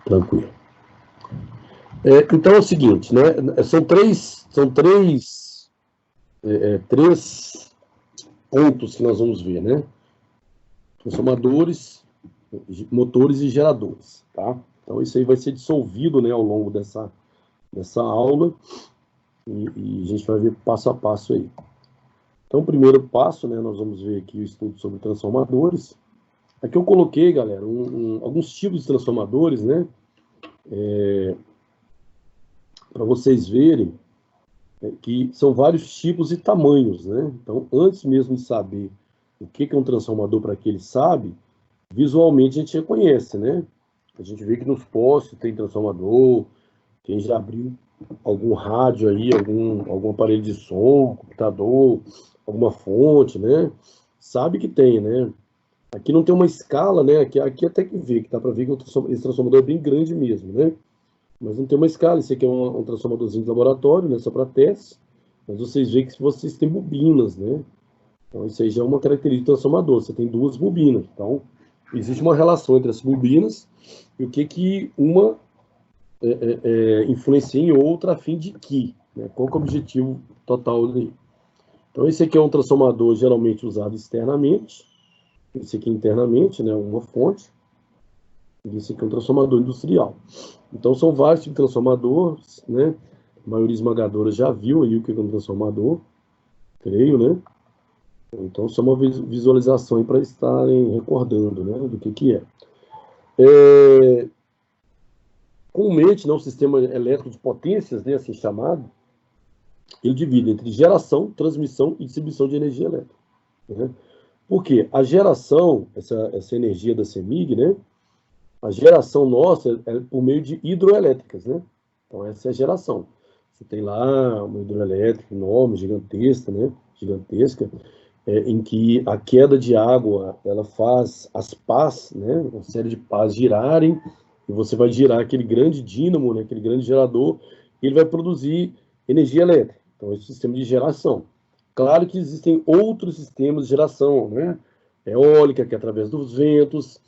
Tranquilo. Então é o seguinte, né? São três pontos que nós vamos ver, né? Transformadores, motores e geradores, tá? Então isso aí vai ser dissolvido, né, ao longo dessa aula e a gente vai ver passo a passo aí. Então o primeiro passo, né, nós vamos ver aqui o estudo sobre transformadores. Aqui eu coloquei, galera, alguns tipos de transformadores, né? Para vocês verem que são vários tipos e tamanhos, né? Então, antes mesmo de saber o que é um transformador para que ele sabe, visualmente a gente reconhece, né? A gente vê que nos postes tem transformador, quem já abriu algum rádio aí, algum aparelho de som, computador, alguma fonte, né? Sabe que tem, né? Aqui não tem uma escala, né? Aqui até que vê, que dá para ver que esse transformador é bem grande mesmo, né? Mas não tem uma escala. Esse aqui é um transformadorzinho de laboratório, né? Só para testes. Mas vocês veem que vocês têm bobinas, né? Então isso aí já é uma característica do transformador. Você tem duas bobinas. Então existe uma relação entre as bobinas e o que uma influencia em outra a fim de que, né? Qual que é o objetivo total dele? Então esse aqui é um transformador geralmente usado externamente. Esse aqui internamente, né? Uma fonte. E esse aqui é um transformador industrial. Então são vários tipos de transformadores, né? A maioria esmagadora já viu aí o que é um transformador, creio, né? Então só uma visualização para estarem recordando, né, do que é. Comumente, né, o sistema elétrico de potências, né, assim chamado, ele divide entre geração, transmissão e distribuição de energia elétrica, né? Por quê? A geração, essa energia da CEMIG, né? A geração nossa é por meio de hidroelétricas, né? Então essa é a geração. Você tem lá uma hidroelétrica enorme, gigantesca, né? Gigantesca, em que a queda de água, ela faz as pás, né? Uma série de pás girarem, e você vai girar aquele grande dínamo, né? Aquele grande gerador, e ele vai produzir energia elétrica. Então esse é o sistema de geração. Claro que existem outros sistemas de geração, né? Eólica, que é através dos ventos,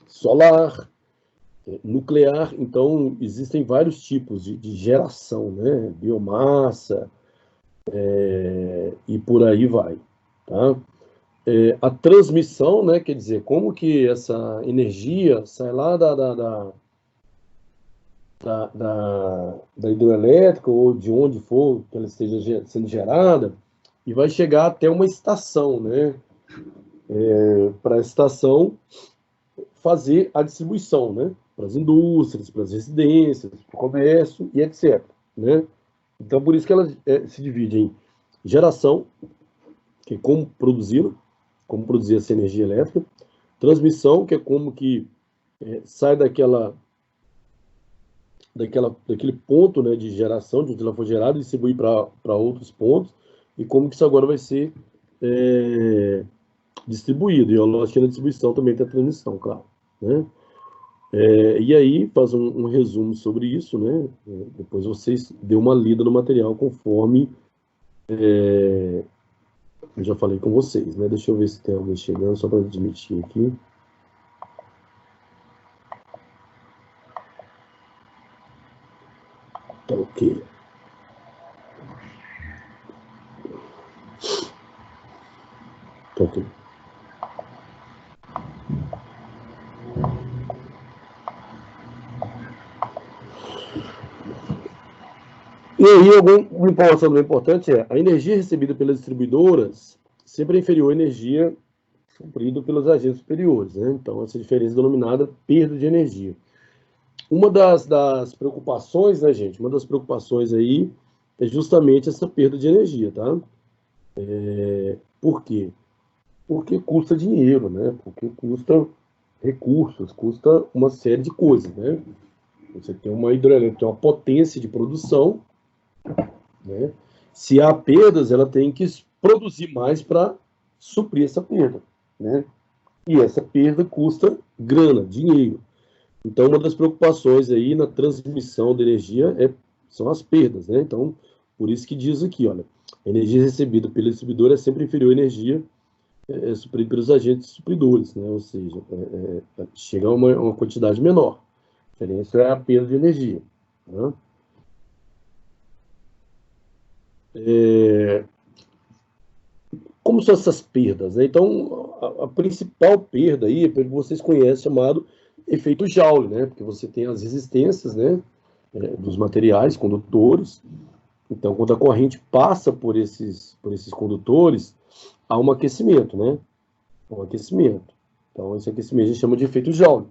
solar, nuclear. Então existem vários tipos de geração, né? Biomassa, e por aí vai, tá? A transmissão, né? Quer dizer, como que essa energia sai lá da hidroelétrica ou de onde for que ela esteja sendo gerada e vai chegar até uma estação, né? Para a estação fazer a distribuição, né? Para as indústrias, para as residências, para o comércio e etc, né? Então, por isso que ela se divide em geração, que é como produzir essa energia elétrica, transmissão, que é como que sai daquele ponto, né, de geração, de onde ela foi gerada, e distribuir para outros pontos, e como que isso agora vai ser distribuído. E a lógica da distribuição também tem a transmissão, claro, né? E aí, faz um resumo sobre isso, né? Depois vocês dêem uma lida no material conforme eu já falei com vocês, né? Deixa eu ver se tem alguém chegando, só para admitir aqui. Tá ok. Tá ok. E aí, uma informação bem importante é a energia recebida pelas distribuidoras sempre é inferior à energia suprida pelos agentes superiores, né? Então, essa diferença é denominada perda de energia. Uma das preocupações, né, gente? Uma das preocupações aí é justamente essa perda de energia, tá? Por quê? Porque custa dinheiro, né? Porque custa recursos, custa uma série de coisas, né? Você tem uma hidrelétrica, tem uma potência de produção, né? Se há perdas, ela tem que produzir mais para suprir essa perda, né? E essa perda custa grana, dinheiro. Então, uma das preocupações aí na transmissão de energia são as perdas, né? Então, por isso que diz aqui, olha, a energia recebida pelo distribuidor é sempre inferior à energia é suprido pelos agentes supridores, né? Ou seja, chega a uma quantidade menor. A diferença é a perda de energia, né? Como são essas perdas, né? Então, a principal perda aí, que vocês conhecem, chamado efeito Joule, né? Porque você tem as resistências, né? Dos materiais condutores. Então, quando a corrente passa por esses condutores, há um aquecimento, né? Um aquecimento. Então, esse aquecimento a gente chama de efeito Joule.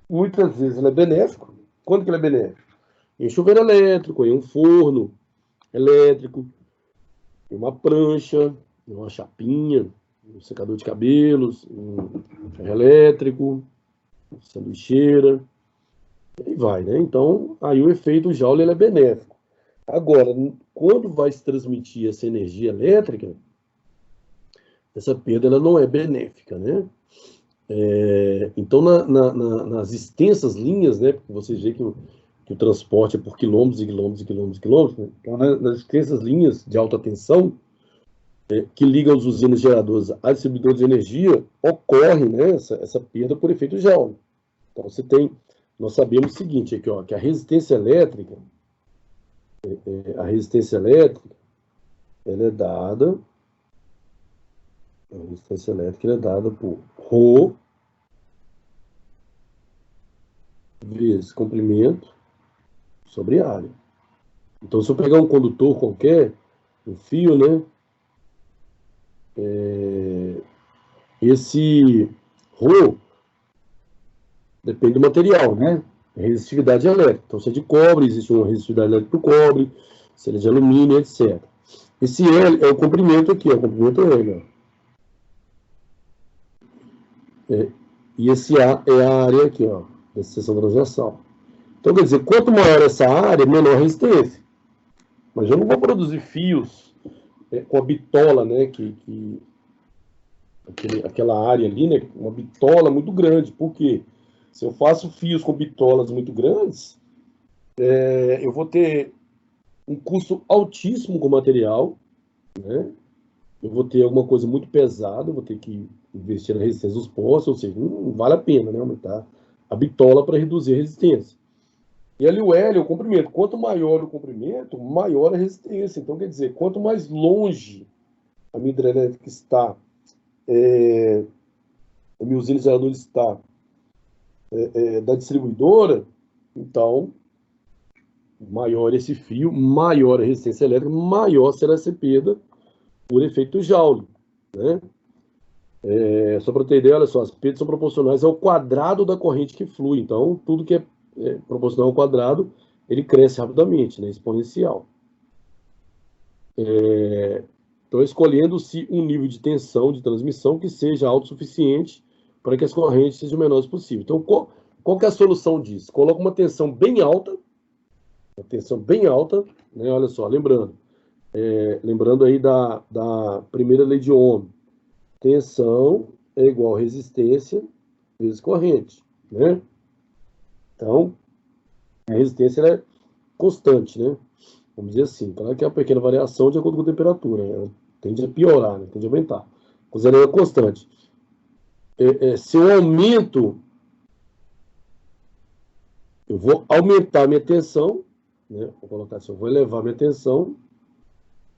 Muitas vezes ele é benéfico. Quando que ele é benéfico? Em chuveiro elétrico, em um forno elétrico, em uma prancha, em uma chapinha, um secador de cabelos, um ferro elétrico, sanduicheira, e vai, né? Então, aí o efeito Joule ele é benéfico. Agora, quando vai se transmitir essa energia elétrica, essa perda ela não é benéfica, né? Então, nas extensas linhas, né? Porque vocês veem que o transporte é por quilômetros e quilômetros e quilômetros e quilômetros, né? Então, nas extensas linhas de alta tensão, que ligam as usinas geradoras a distribuidores de energia, ocorre, né, essa perda por efeito Joule. Então, nós sabemos o seguinte, aqui, ó, que a resistência elétrica, ela é dada, por ρ vezes comprimento sobre área. Então, se eu pegar um condutor qualquer, um fio, né, esse ρ depende do material, né? Resistividade elétrica. Então, se é de cobre, existe uma resistividade elétrica para o cobre, se ele é de alumínio, etc. Esse L é o comprimento aqui, ó, o comprimento L, ó. E esse A é a área aqui, ó, dessa seção transversal. Então, quer dizer, quanto maior essa área, menor a resistência. Mas eu não vou produzir fios com a bitola, né, aquela área ali, né, uma bitola muito grande. Por quê? Se eu faço fios com bitolas muito grandes, eu vou ter um custo altíssimo com o material, né? Eu vou ter alguma coisa muito pesada, eu vou ter que investir na resistência dos postos, ou seja, não vale a pena, né, aumentar a bitola para reduzir a resistência. E ali o L é o comprimento. Quanto maior o comprimento, maior a resistência. Então, quer dizer, quanto mais longe a minha hidrelétrica está, a minha usina geradora está da distribuidora, então, maior esse fio, maior a resistência elétrica, maior será essa perda por efeito Joule, né? Só para ter ideia, olha só, as perdas são proporcionais ao quadrado da corrente que flui. Então, tudo que é proporcional ao quadrado, ele cresce rapidamente, né? Exponencial. Então, escolhendo-se um nível de tensão de transmissão que seja autossuficiente para que as correntes sejam menores possível. Então, qual que é a solução disso? Coloca uma tensão bem alta, né? Olha só, lembrando aí da primeira lei de Ohm. Tensão é igual a resistência vezes corrente, né? Então, a resistência é constante, né? Vamos dizer assim. Claro que é uma pequena variação de acordo com a temperatura, né? Ela tende a piorar, né? Tende a aumentar. Considerando constante. Se eu aumento, eu vou aumentar minha tensão, né? Vou colocar assim, eu vou elevar minha tensão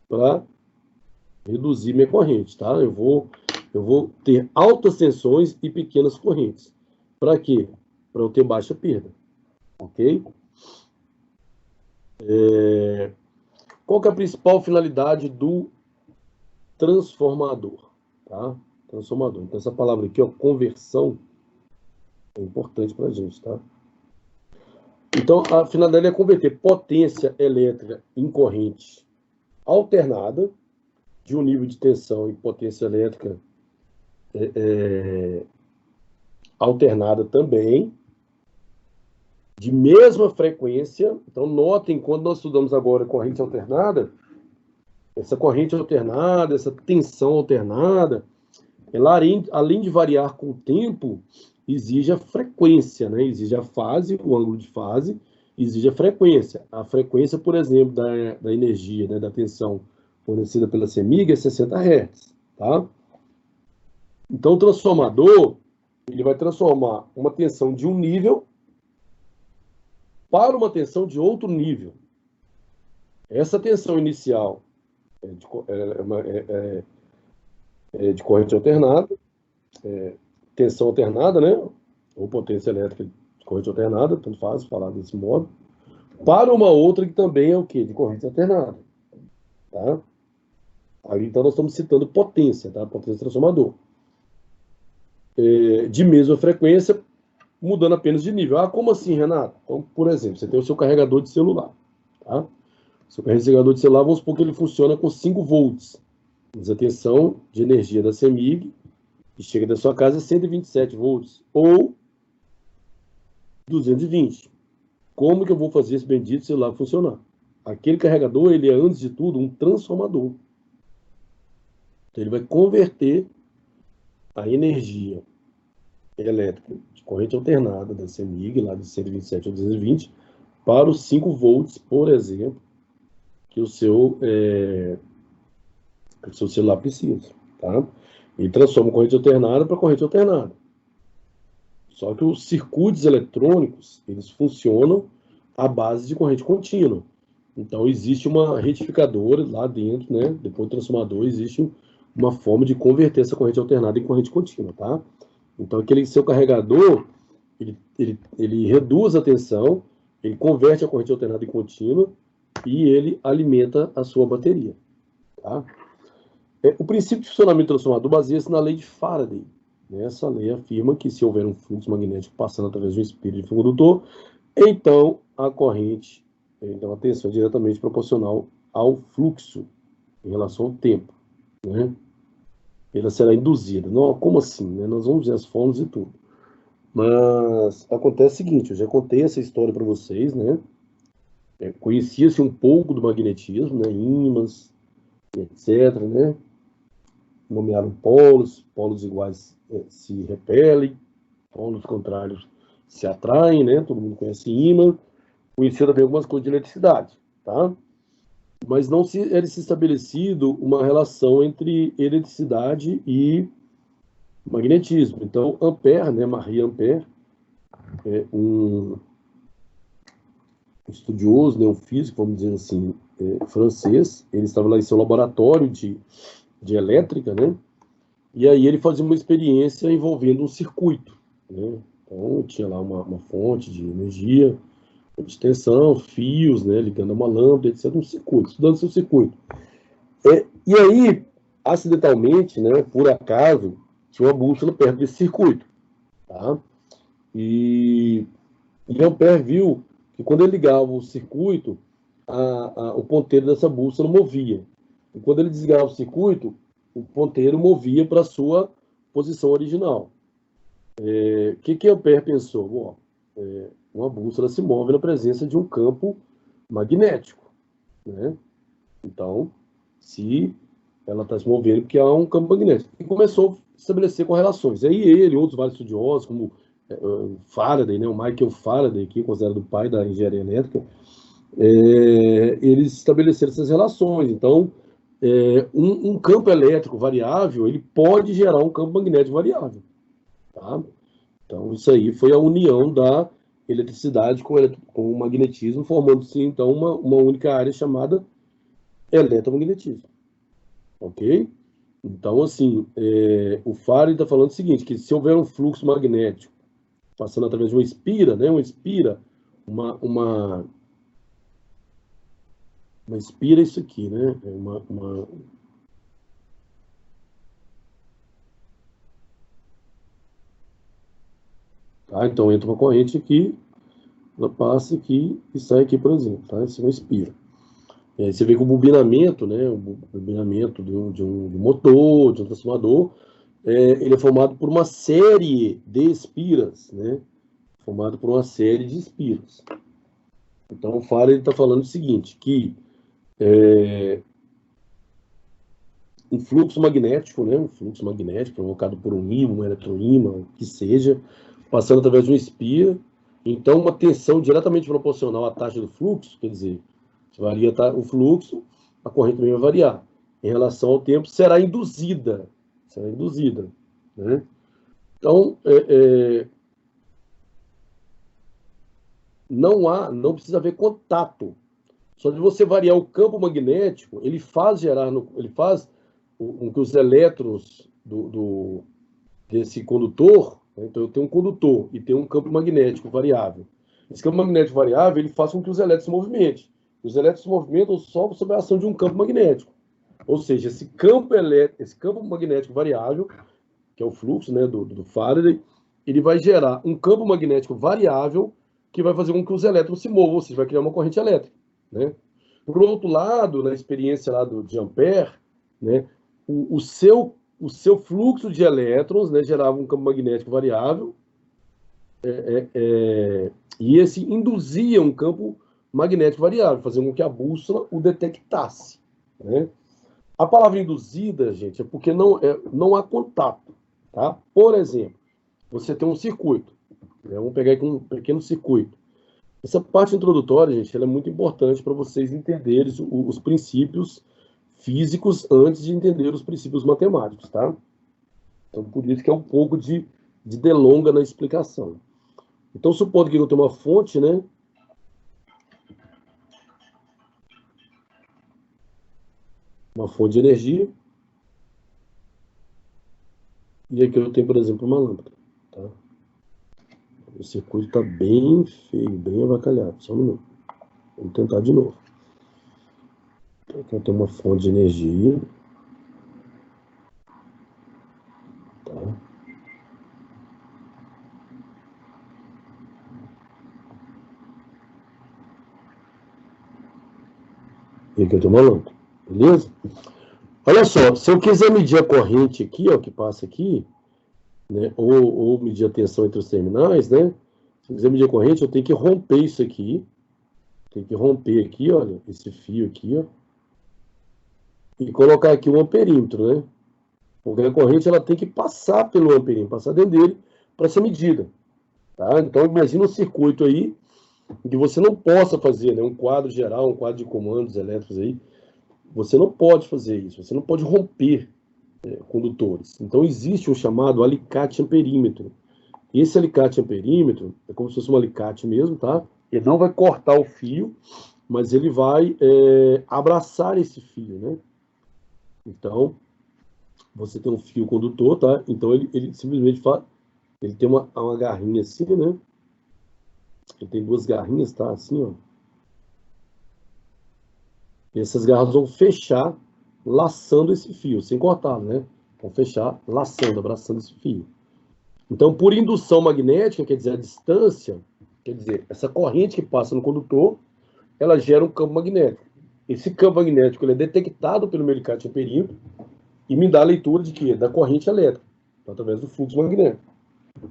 para reduzir minha corrente, tá? Eu vou ter altas tensões e pequenas correntes. Para quê? Para eu ter baixa perda, ok? Qual que é a principal finalidade do transformador? Tá? Transformador. Então, essa palavra aqui, ó, conversão, é importante para a gente, tá? Então, a finalidade é converter potência elétrica em corrente alternada, de um nível de tensão e potência elétrica alternada também, de mesma frequência. Então, notem, quando nós estudamos agora corrente alternada, essa corrente alternada, essa tensão alternada, ela, além de variar com o tempo, exige a frequência, né? Exige a fase, o ângulo de fase, exige a frequência. A frequência, por exemplo, da energia, né, da tensão fornecida pela CEMIG é 60 Hz, tá? Então, o transformador, ele vai transformar uma tensão de um nível para uma tensão de outro nível. Essa tensão inicial de corrente alternada, tensão alternada, né? Ou potência elétrica de corrente alternada, tanto faz falar desse modo, para uma outra que também é o quê? De corrente alternada. Tá? Aí, então, nós estamos citando potência, tá? Potência transformador. De mesma frequência, mudando apenas de nível. Ah, como assim, Renato? Então, por exemplo, você tem o seu carregador de celular. Tá? O seu carregador de celular, vamos supor que ele funciona com 5 volts. Mas a tensão de energia da CEMIG, que chega da sua casa, é 127 volts. Ou 220. Como que eu vou fazer esse bendito celular funcionar? Aquele carregador, ele é, antes de tudo, um transformador. Então, ele vai converter a energia elétrica de corrente alternada da CEMIG, lá de 127 a 220, para os 5 volts, por exemplo, que o seu celular precisa. Tá? Ele transforma corrente alternada para corrente alternada. Só que os circuitos eletrônicos, eles funcionam à base de corrente contínua. Então, existe uma retificadora lá dentro, né? Depois do transformador, existe uma forma de converter essa corrente alternada em corrente contínua, tá? Então, aquele seu carregador, ele reduz a tensão, ele converte a corrente alternada em contínua e ele alimenta a sua bateria, tá? O princípio de funcionamento do transformador baseia-se na lei de Faraday. Essa lei afirma que se houver um fluxo magnético passando através de um espírito de fio condutor, então a corrente, então a tensão é diretamente proporcional ao fluxo em relação ao tempo, né? Ela será induzida. Não, como assim, né? Nós vamos ver as fórmulas e tudo. Mas acontece o seguinte, eu já contei essa história para vocês, né? Conhecia-se um pouco do magnetismo, né? Ímãs, etc., né? Nomearam polos iguais se repelem, polos contrários se atraem, né? Todo mundo conhece ímã. Conhecia também algumas coisas de eletricidade, tá? Mas não era se estabelecido uma relação entre eletricidade e magnetismo. Então, Ampère, né? Marie Ampère, um estudioso, né? Um físico, vamos dizer assim, francês. Ele estava lá em seu laboratório de elétrica, né? E aí ele fazia uma experiência envolvendo um circuito, né? Então, tinha lá uma fonte de energia, de tensão, fios, né? Ligando a uma lâmpada, etc. Um circuito, estudando seu circuito. E aí, acidentalmente, né? Por acaso, tinha uma bússola perto desse circuito, tá? E Ampère viu que quando ele ligava o circuito, o ponteiro dessa bússola movia. E quando ele desligava o circuito, o ponteiro movia para a sua posição original. O que Ampère pensou? Bom, uma bússola se move na presença de um campo magnético, né? Então, se ela está se movendo porque há um campo magnético. E começou a estabelecer correlações. Aí ele, outros vários estudiosos, como Faraday, né, o Michael Faraday, que é considerado o pai da engenharia elétrica, eles estabeleceram essas relações. Então, um campo elétrico variável, ele pode gerar um campo magnético variável. Tá? Então, isso aí foi a união da eletricidade com o magnetismo, formando-se, então, uma única área chamada eletromagnetismo. Ok? Então, assim, o Faraday está falando o seguinte, que se houver um fluxo magnético passando através de uma espira, né? Uma espira, uma espira é isso aqui, né? Tá? Então, entra uma corrente aqui, ela passa aqui e sai aqui, por exemplo, tá? Isso é uma espira. E aí você vê que o bobinamento, né? O bobinamento de um motor, de um transformador, ele é formado por uma série de espiras, né? Formado por uma série de espiras. Então, o Faraday está falando o seguinte, que um fluxo magnético, né? Um fluxo magnético provocado por um ímã, um eletroímã, o que seja, passando através de uma espira. Então, uma tensão diretamente proporcional à taxa do fluxo, quer dizer, se varia o fluxo, a corrente também vai variar. Em relação ao tempo, será induzida. Será induzida. né? Então, não precisa haver contato. Só de você variar o campo magnético, ele faz com que os elétrons desse condutor, né? Então eu tenho um condutor e tenho um campo magnético variável. Esse campo magnético variável, ele faz com que os elétrons se movimentem. Os elétrons se movimentam só sob a ação de um campo magnético. Ou seja, esse campo magnético variável, que é o fluxo, né, do Faraday, ele vai gerar um campo magnético variável que vai fazer com que os elétrons se movam, ou seja, vai criar uma corrente elétrica, né? Por outro lado, na experiência lá de Ampère, né, o seu fluxo de elétrons, né, gerava um campo magnético variável, e esse induzia um campo magnético variável, fazendo com que a bússola o detectasse, né? A palavra induzida, gente, é porque não há contato, tá? Por exemplo, você tem um circuito, né? Vamos pegar aqui um pequeno circuito. Essa parte introdutória, gente, ela é muito importante para vocês entenderem os princípios físicos antes de entender os princípios matemáticos, tá? Então, por isso que é um pouco de delonga na explicação. Então, supondo que eu tenho uma fonte, né? Uma fonte de energia. E aqui eu tenho, por exemplo, uma lâmpada, tá? O circuito está bem feio, bem avacalhado. Só um minuto. Vamos tentar de novo. Então, aqui eu tenho uma fonte de energia. Tá? E aqui eu tenho uma lâmpada. Beleza? Olha só, se eu quiser medir a corrente aqui, ó, que passa aqui, né, ou medir a tensão entre os terminais, né? Se eu quiser medir a corrente, eu tenho que romper isso aqui. Tem que romper aqui, olha, esse fio aqui, ó. E colocar aqui um amperímetro, né? Porque a corrente ela tem que passar pelo amperímetro, passar dentro dele para ser medida. Tá? Então, imagina um circuito aí que você não possa fazer, né? Um quadro geral, um quadro de comandos elétricos aí. Você não pode fazer isso, você não pode romper condutores. Então, existe um chamado alicate amperímetro. Esse alicate amperímetro é como se fosse um alicate mesmo, tá? Ele não vai cortar o fio, mas ele vai abraçar esse fio, né? Então, você tem um fio condutor, tá? Então, ele simplesmente faz... Ele tem uma garrinha assim, né? Ele tem duas garrinhas, tá? Assim, ó. E essas garras vão fechar, laçando esse fio, sem cortar, né? Vão fechar, laçando, abraçando esse fio. Então, por indução magnética, quer dizer, a distância, quer dizer, essa corrente que passa no condutor, ela gera um campo magnético. Esse campo magnético ele é detectado pelo meu alicate amperímetro e me dá a leitura de quê? Da corrente elétrica, através do fluxo magnético.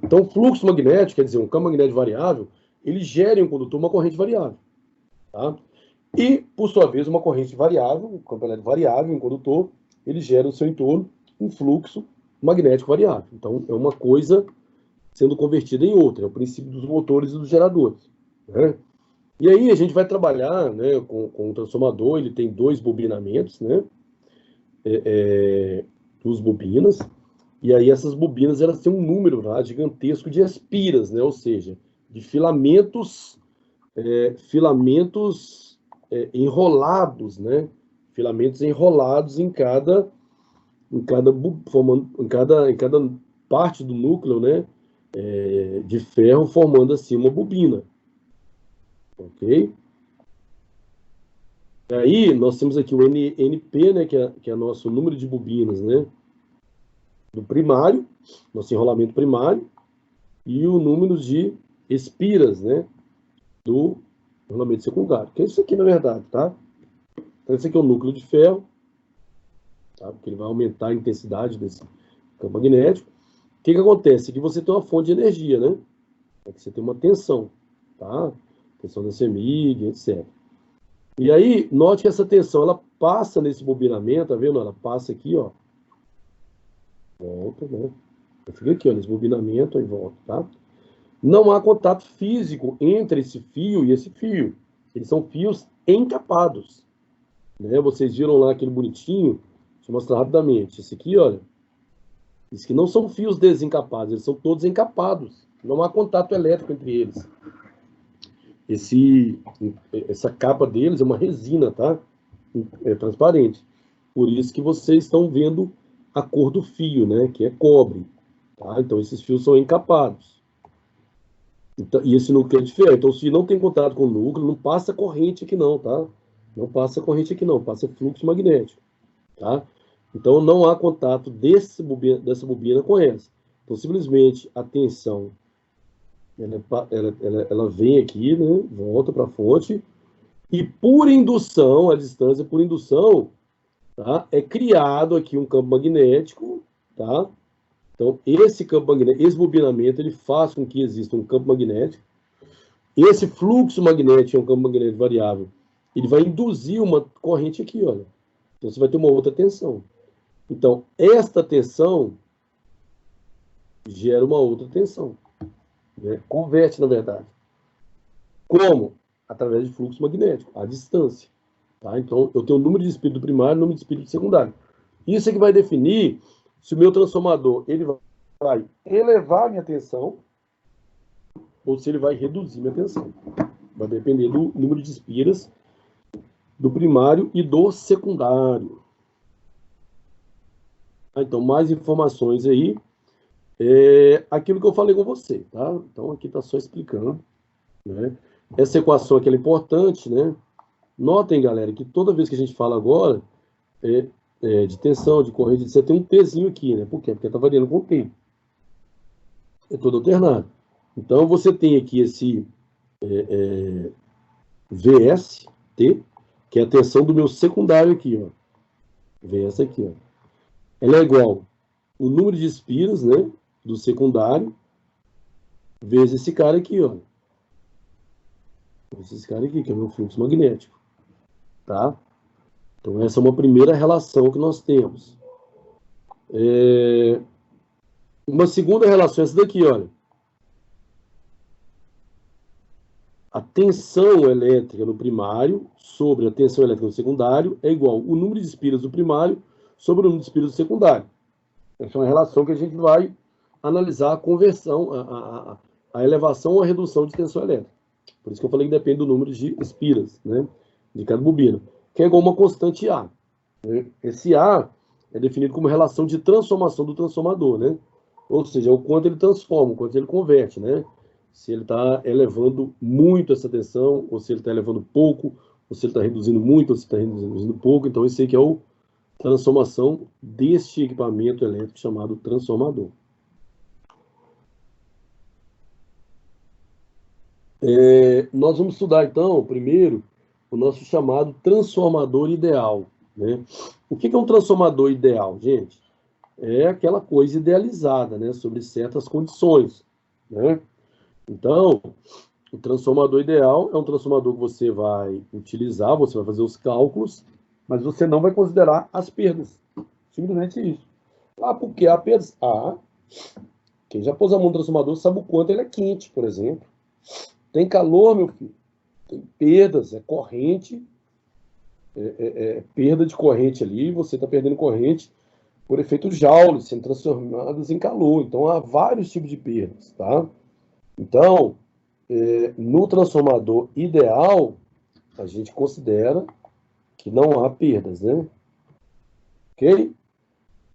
Então, o fluxo magnético, quer dizer, um campo magnético variável, ele gera em um condutor uma corrente variável. Tá? E, por sua vez, uma corrente variável, um campo elétrico variável, um condutor, ele gera no seu entorno um fluxo magnético variável. Então, é uma coisa sendo convertida em outra. É o princípio dos motores e dos geradores. Né? E aí a gente vai trabalhar, né, com o transformador, ele tem dois bobinamentos, né? Duas bobinas. E aí essas bobinas, elas têm um número lá gigantesco de espiras, né? Ou seja, de filamentos enrolados, né? Filamentos enrolados em cada parte do núcleo, né? De ferro, formando assim uma bobina. Ok? E aí nós temos aqui o NP, né? Que é nosso número de bobinas, né? Do primário, nosso enrolamento primário, e o número de espiras, né? Do enrolamento secundário. Que é isso aqui, na verdade, tá? Então, esse aqui é o núcleo de ferro, tá? Porque ele vai aumentar a intensidade desse campo magnético. O que acontece? Que você tem uma fonte de energia, né? Aqui você tem uma tensão, tá? Tensão da CEMIG, etc. E aí, note que essa tensão, ela passa nesse bobinamento, tá vendo? Ela passa aqui, ó. Volta, né? Fica aqui, ó, nesse bobinamento, aí volta, tá? Não há contato físico entre esse fio e esse fio. Eles são fios encapados. Né? Vocês viram lá aquele bonitinho? Deixa eu mostrar rapidamente. Esse aqui, olha. Diz que não são fios desencapados, eles são todos encapados. Não há contato elétrico entre eles. Essa capa deles é uma resina, tá? É transparente. Por isso que vocês estão vendo a cor do fio, né? Que é cobre. Tá? Então, esses fios são encapados. Então, e esse núcleo é diferente. Então, se não tem contato com o núcleo, não passa corrente aqui não, tá? Não passa corrente aqui não, passa fluxo magnético, tá? Então, não há contato dessa bobina com essa. Então, simplesmente, a tensão, ela vem aqui, né? Volta para a fonte, e por indução, a distância por indução, tá? É criado aqui um campo magnético, tá? Então, esse campo magnético, esse bobinamento, ele faz com que exista um campo magnético. Esse fluxo magnético é um campo magnético variável. Ele vai induzir uma corrente aqui, olha. Então, você vai ter uma outra tensão. Então, esta tensão gera uma outra tensão. Né? Converte, na verdade. Como? Através de fluxo magnético, à distância. Tá? Então, eu tenho o número de espírito primário e o número de espírito secundário. Isso é que vai definir se o meu transformador ele vai elevar a minha tensão ou se ele vai reduzir minha tensão. Vai depender do número de espiras do primário e do secundário. Então, mais informações aí. Aquilo que eu falei com você, tá? Então, aqui está só explicando. Né? Essa equação aqui é importante, né? Notem, galera, que toda vez que a gente fala agora de tensão, de corrente, você tem um Tzinho aqui, né? Por quê? Porque está variando com o tempo. É todo alternado. Então, você tem aqui esse VST, que é a tensão do meu secundário aqui, ó. VS aqui, ó. Ela é igual o número de espiras, né? Do secundário, vezes esse cara aqui, ó. Esse cara aqui, que é o meu fluxo magnético. Tá? Então, essa é uma primeira relação que nós temos. Uma segunda relação é essa daqui, olha. A tensão elétrica no primário sobre a tensão elétrica no secundário é igual o número de espiras do primário sobre o número de espiras do secundário. Essa é uma relação que a gente vai analisar a conversão, a elevação ou a redução de tensão elétrica. Por isso que eu falei que depende do número de espiras, né, de cada bobina, que é igual a uma constante A. Esse A é definido como relação de transformação do transformador, né? Ou seja, o quanto ele transforma, o quanto ele converte, né? Se ele está elevando muito essa tensão, ou se ele está elevando pouco, ou se ele está reduzindo muito, ou se está reduzindo pouco. Então, esse aqui é a transformação deste equipamento elétrico chamado transformador. Nós vamos estudar, então, primeiro, o nosso chamado transformador ideal. Né? O que é um transformador ideal, gente? É aquela coisa idealizada, né? Sobre certas condições. Né? Então, o transformador ideal é um transformador que você vai utilizar, você vai fazer os cálculos, mas você não vai considerar as perdas. Simplesmente isso. Por que há perdas? Quem já pôs a mão no transformador sabe o quanto ele é quente, por exemplo. Tem calor, meu filho. Tem perdas, é corrente. Perda de corrente ali, você está perdendo corrente por efeito Joule, sendo transformadas em calor. Então, há vários tipos de perdas, tá? Então, no transformador ideal, a gente considera que não há perdas, né? Ok?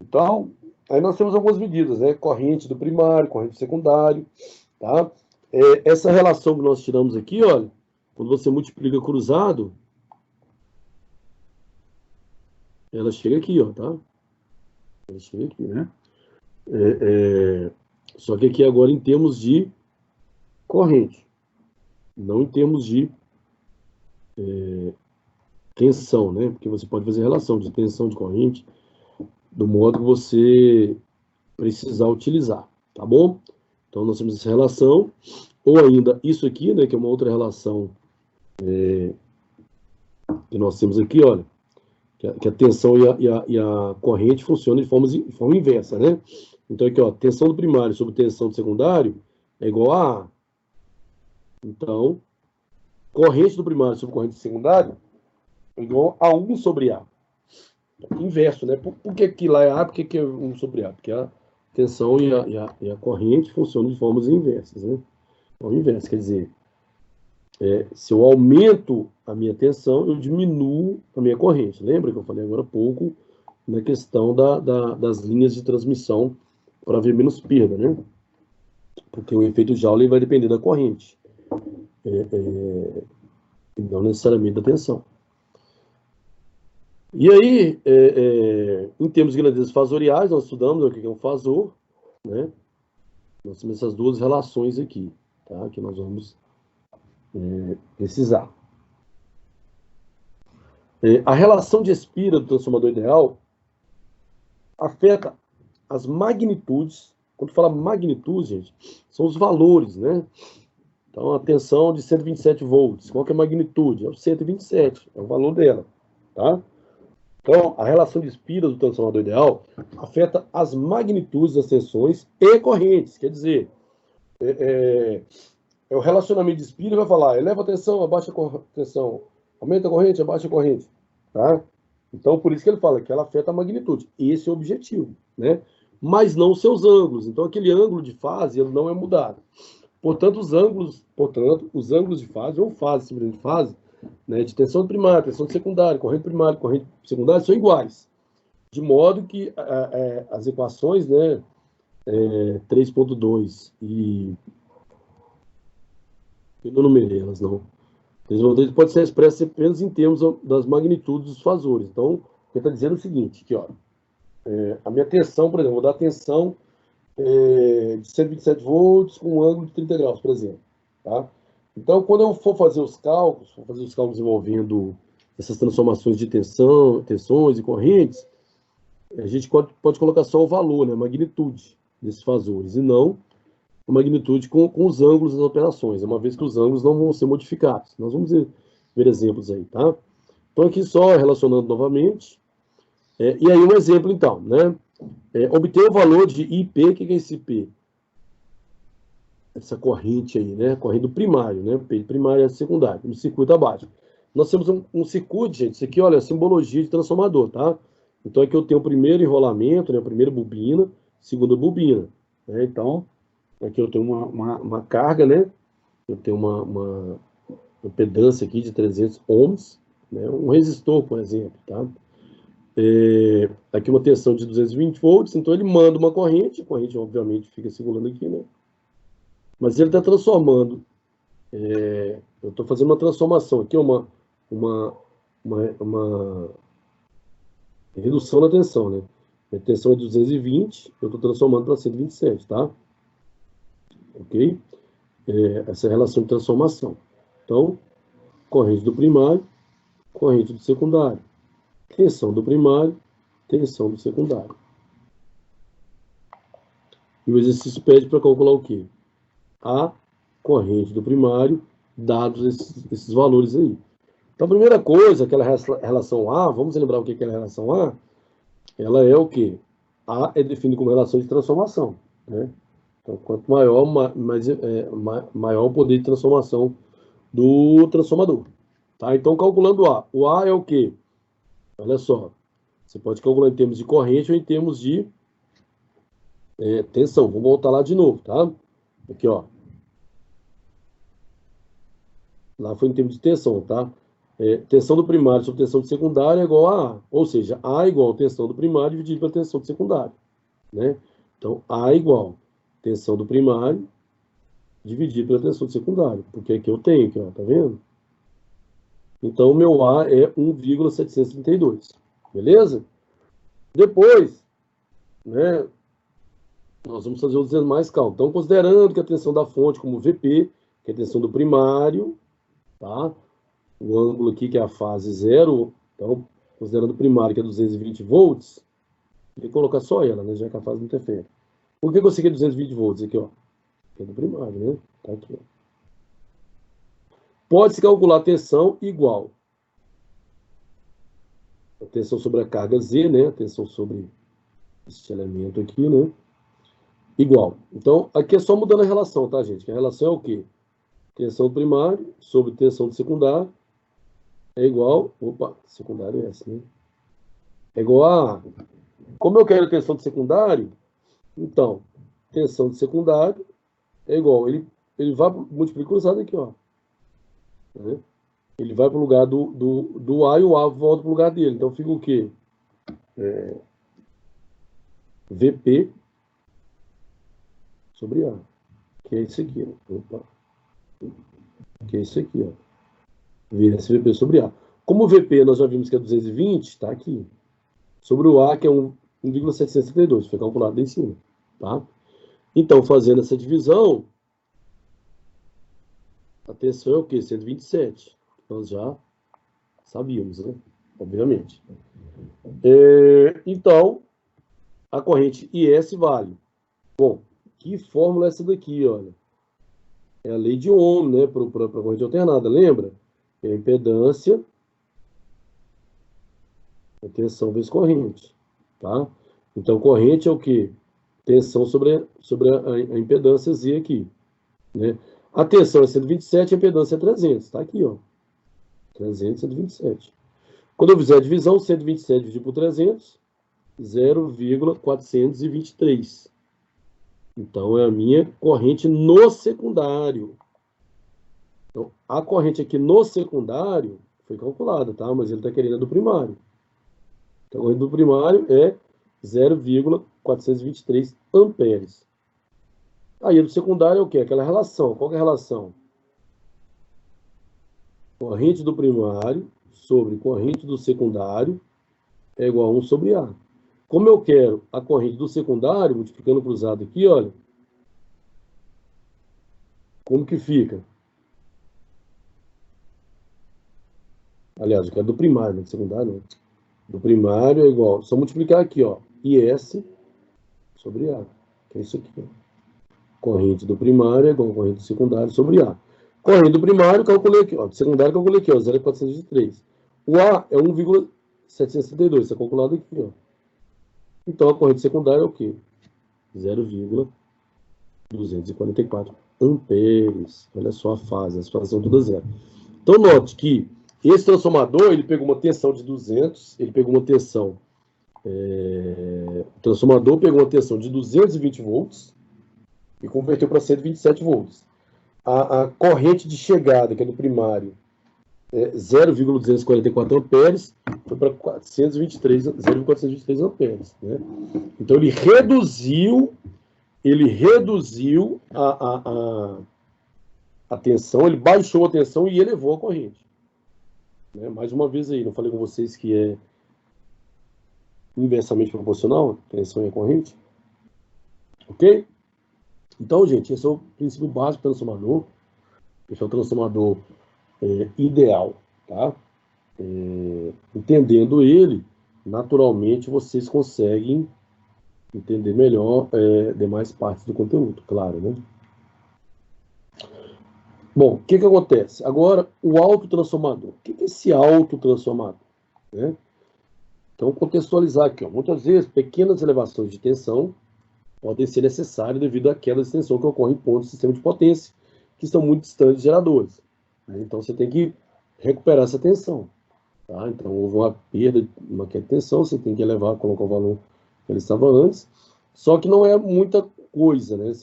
Então, aí nós temos algumas medidas, né? Corrente do primário, corrente do secundário, tá? Essa relação que nós tiramos aqui, olha, quando você multiplica cruzado, ela chega aqui, ó, tá? Ela chega aqui, né? Só que aqui agora em termos de corrente, não em termos de tensão, né? Porque você pode fazer relação de tensão de corrente do modo que você precisar utilizar, tá bom? Então, nós temos essa relação, ou ainda isso aqui, né? Que é uma outra relação que nós temos aqui, olha, que a tensão e a corrente funcionam de forma inversa, né? Então, aqui, ó, tensão do primário sobre tensão do secundário é igual a A. Então, corrente do primário sobre corrente do secundário é igual a 1 sobre A. Inverso, né? Por que lá é A, por que é 1 sobre A? Porque tensão e a corrente funcionam de formas inversas, né? Ao inverso, quer dizer, se eu aumento a minha tensão, eu diminuo a minha corrente. Lembra que eu falei agora há pouco na questão das linhas de transmissão para haver menos perda, né? Porque o efeito Joule vai depender da corrente, e não necessariamente da tensão. E aí, em termos de grandezas fasoriais, nós estudamos o que é um fasor, né? Nós temos essas duas relações aqui, tá? Que nós vamos precisar. A relação de Spira do transformador ideal afeta as magnitudes. Quando fala magnitude, gente, são os valores, né? Então, a tensão de 127 volts, qual que é a magnitude? É o 127, é o valor dela, tá? Então, a relação de Spira do transformador ideal afeta as magnitudes das tensões e correntes. Quer dizer, o relacionamento de Spira vai falar, eleva a tensão, abaixa a tensão, aumenta a corrente, abaixa a corrente, tá? Então, por isso que ele fala que ela afeta a magnitude. Esse é o objetivo, né? Mas não os seus ângulos. Então, aquele ângulo de fase, ele não é mudado. Portanto, os ângulos de fase, ou fase, simplesmente de fase, né, de tensão primária, tensão secundária, corrente primária, corrente secundária, são iguais. De modo que as equações, né, 3.2 e... eu não numerei elas, não. 3.2 pode ser expressa apenas em termos das magnitudes dos fasores. Então, ele está dizendo o seguinte, que, ó, a minha tensão, por exemplo, vou dar tensão de 127 volts com um ângulo de 30 graus, por exemplo, tá? Então, quando eu for fazer os cálculos, envolvendo essas transformações de tensões e correntes, a gente pode colocar só o valor, né, a magnitude desses fasores, e não a magnitude com os ângulos das operações, uma vez que os ângulos não vão ser modificados. Nós vamos ver exemplos aí, tá? Então, aqui só relacionando novamente. E aí um exemplo, então, né? Obter o valor de IP, o que é esse IP? Essa corrente aí, né? Corrente do primário, né? P primário é secundário, no circuito abaixo. Nós temos um circuito, gente, isso aqui, olha, simbologia de transformador, tá? Então aqui eu tenho o primeiro enrolamento, né? A primeira bobina, segunda bobina, né? Então, aqui eu tenho uma carga, né? Eu tenho uma impedância aqui de 300 ohms, né? Um resistor, por exemplo, tá? Aqui uma tensão de 220 volts, então ele manda uma corrente, a corrente obviamente fica circulando aqui, né? Mas ele está transformando, eu estou fazendo uma transformação aqui, uma redução na tensão, né? A tensão é 220, eu estou transformando para 127, tá? Ok? Essa é a relação de transformação. Então, corrente do primário, corrente do secundário. Tensão do primário, tensão do secundário. E o exercício pede para calcular o quê? A corrente do primário, dados esses valores aí. Então, a primeira coisa, aquela relação A, vamos lembrar o que é aquela relação A? Ela é o quê? A é definido como relação de transformação, né? Então, quanto maior, maior o poder de transformação do transformador. Tá? Então, calculando A. O A é o quê? Olha só. Você pode calcular em termos de corrente ou em termos de tensão. Vamos voltar lá de novo, tá? Aqui, ó. Lá foi em termos de tensão, tá? Tensão do primário sobre tensão do secundário é igual a A. Ou seja, A é igual a tensão do primário dividido pela tensão do secundário, né? Então, A é igual a tensão do primário dividido pela tensão do secundário. Porque aqui eu tenho, aqui, ó, tá vendo? Então, o meu A é 1,732. Beleza? Depois, né, nós vamos fazer os demais cálculos. Então, considerando que a tensão da fonte como VP, que é a tensão do primário, tá? O ângulo aqui, que é a fase zero, então, considerando o primário, que é 220 volts, vou colocar só ela, né, já que a fase não interfere. Por que eu consegui 220 volts aqui, ó? Que é do primário, né? Tá aqui, ó. Pode-se calcular a tensão igual a tensão sobre a carga Z, né? A tensão sobre este elemento aqui, né? Igual. Então, aqui é só mudando a relação, tá, gente? A relação é o quê? Tensão do primário sobre tensão do secundário é igual... Opa, secundário é essa, né? É igual a... Como eu quero tensão do secundário, Então, tensão de secundário é igual, ele vai multiplicar cruzado aqui, ó. Né? Ele vai para o lugar do A e o A volta para o lugar dele. Então fica o quê? VP sobre A. Que é isso aqui, ó. Opa. Que é isso aqui, ó. VP sobre A. Como o VP nós já vimos que é 220, está aqui. Sobre o A, que é 1,732, foi calculado lá em cima. Tá? Então, fazendo essa divisão, a tensão é o quê? 127. Nós já sabíamos, né? Obviamente. Então, a corrente IS vale. Bom, que fórmula é essa daqui, olha? É a lei de Ohm, né? Para a corrente alternada, lembra? É a impedância, a tensão vezes corrente, tá? Então, corrente é o quê? Tensão sobre a impedância Z aqui, né? A tensão é 127, a impedância é 300, tá aqui, ó. 300, 127. Quando eu fizer a divisão, 127 dividido por 300, 0,423. Então, é a minha corrente no secundário. Então, a corrente aqui no secundário foi calculada, tá? Mas ele está querendo a do primário. Então, a corrente do primário é 0,423 amperes. Aí, a do secundário é o quê? Aquela relação. Qual que é a relação? Corrente do primário sobre corrente do secundário é igual a 1 sobre A. Como eu quero a corrente do secundário, multiplicando cruzado aqui, olha, como que fica? Aliás, eu quero do primário, não do secundário, não. Do primário é igual, só multiplicar aqui, ó, IS sobre A, que é isso aqui, ó. Corrente do primário é igual a corrente do secundário sobre A. Corrente do primário, calculei aqui, ó, do secundário calculei aqui, ó, 0,403. O A é 1,732, está calculado aqui, ó. Então, a corrente secundária é o quê? 0,244 amperes. Olha só a fase, as fases são todas zero. Então, note que esse transformador, ele pegou uma tensão de 200, ele pegou uma tensão... o transformador pegou uma tensão de 220 volts e converteu para 127 volts. A corrente de chegada, que é do primário, é 0,244 amperes, foi para 0,423 amperes. Né? Então, ele reduziu a tensão, ele baixou a tensão e elevou a corrente. Né? Mais uma vez aí, não falei com vocês que é inversamente proporcional, tensão e a corrente? Ok? Então, gente, esse é o princípio básico do transformador. Esse é o transformador ideal, tá? Entendendo ele, naturalmente vocês conseguem entender melhor demais partes do conteúdo, claro, né? Bom, o que acontece? Agora, o autotransformador. O que é esse autotransformador? Né? Então, contextualizar aqui. Ó. Muitas vezes, pequenas elevações de tensão podem ser necessárias devido à queda de tensão que ocorre em pontos do sistema de potência, que estão muito distantes dos geradores. Né? Então, você tem que recuperar essa tensão. Tá? Então, houve uma perda, uma queda de tensão, você tem que elevar, colocar o valor que ele estava antes. Só que não é muita coisa, né?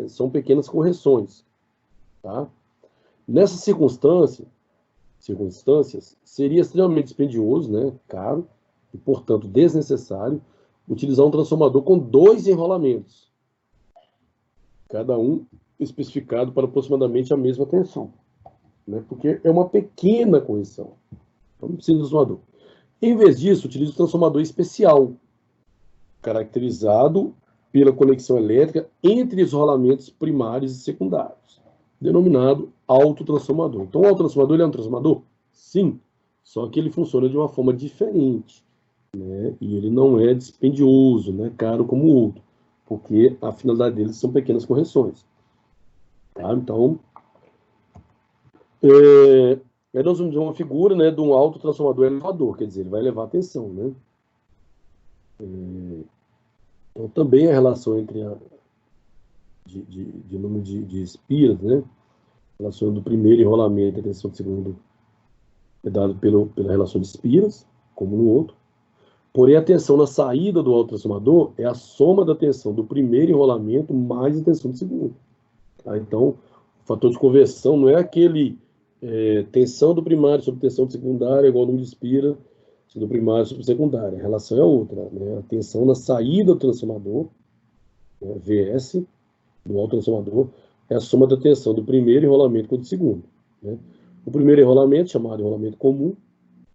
São pequenas correções. Tá? Nessas circunstâncias, seria extremamente dispendioso, né, caro, e, portanto, desnecessário, utilizar um transformador com 2 enrolamentos, cada um especificado para aproximadamente a mesma tensão, né, porque é uma pequena correção. Então, não precisa de transformador. Em vez disso, utilize um transformador especial, caracterizado pela conexão elétrica entre os rolamentos primários e secundários, denominado autotransformador. Então, o autotransformador ele é um transformador? Sim, só que ele funciona de uma forma diferente, né? E ele não é dispendioso, né? Caro como o outro, porque a finalidade deles são pequenas correções. Tá? Então, nós vamos ver uma figura, né, de um autotransformador elevador, quer dizer, ele vai elevar a tensão, né? Então, também a relação entre de número de espiras, né? A relação do primeiro enrolamento e a tensão do segundo é dado pela relação de espiras, como no outro. Porém, a tensão na saída do autotransformador é a soma da tensão do primeiro enrolamento mais a tensão do segundo. Tá? Então, o fator de conversão não é aquele tensão do primário sobre tensão do secundário igual ao número de espira do primário sobre o secundário. A relação é outra. Né? A tensão na saída do transformador, né, VS, do autotransformador, é a soma da tensão do primeiro enrolamento com o do segundo. Né? O primeiro enrolamento, chamado enrolamento comum,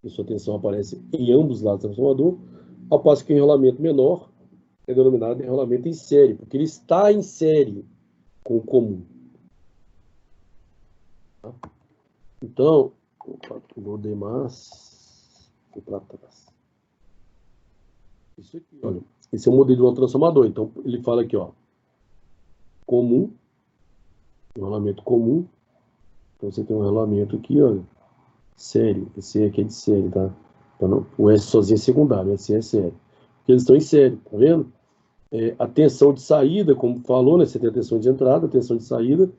a sua tensão aparece em ambos os lados do transformador, ao passo que o enrolamento menor é denominado enrolamento em série, porque ele está em série com o comum. Tá? Então, vou demais para trás. Isso aqui, olha. Esse é o modelo de um transformador. Então, ele fala aqui, ó, comum, enrolamento comum. Então, você tem um enrolamento aqui, olha, série. Esse aqui é de série, tá? Então, o S sozinho é secundário, o S é série. Porque eles estão em série, tá vendo? A tensão de saída, como falou, né? Você tem a tensão de entrada, a tensão de saída.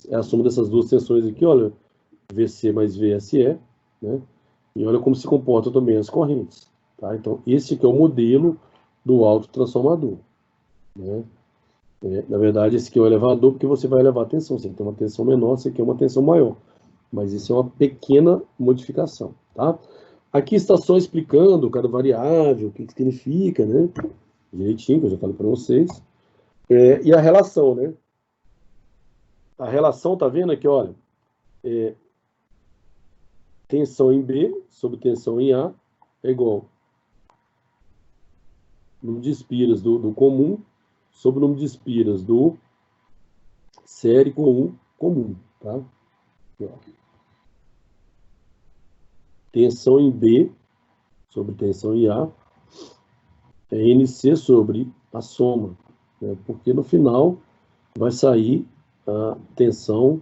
É a soma dessas duas tensões aqui, olha, VC mais VSE, né? E olha como se comportam também as correntes, tá? Então, esse aqui é o modelo do autotransformador, né? Na verdade, esse aqui é o elevador, porque você vai elevar a tensão. Você tem uma tensão menor, esse aqui é uma tensão maior. Mas isso é uma pequena modificação, tá? Aqui está só explicando cada variável, o que significa, né? Direitinho, que eu já falei para vocês. E a relação, né? A relação, tá vendo aqui, olha, tensão em B sobre tensão em A é igual número de espiras do comum sobre o número de espiras do série comum, tá? Aqui, ó. Tensão em B sobre tensão em A é NC sobre a soma, né? Porque no final vai sair a tensão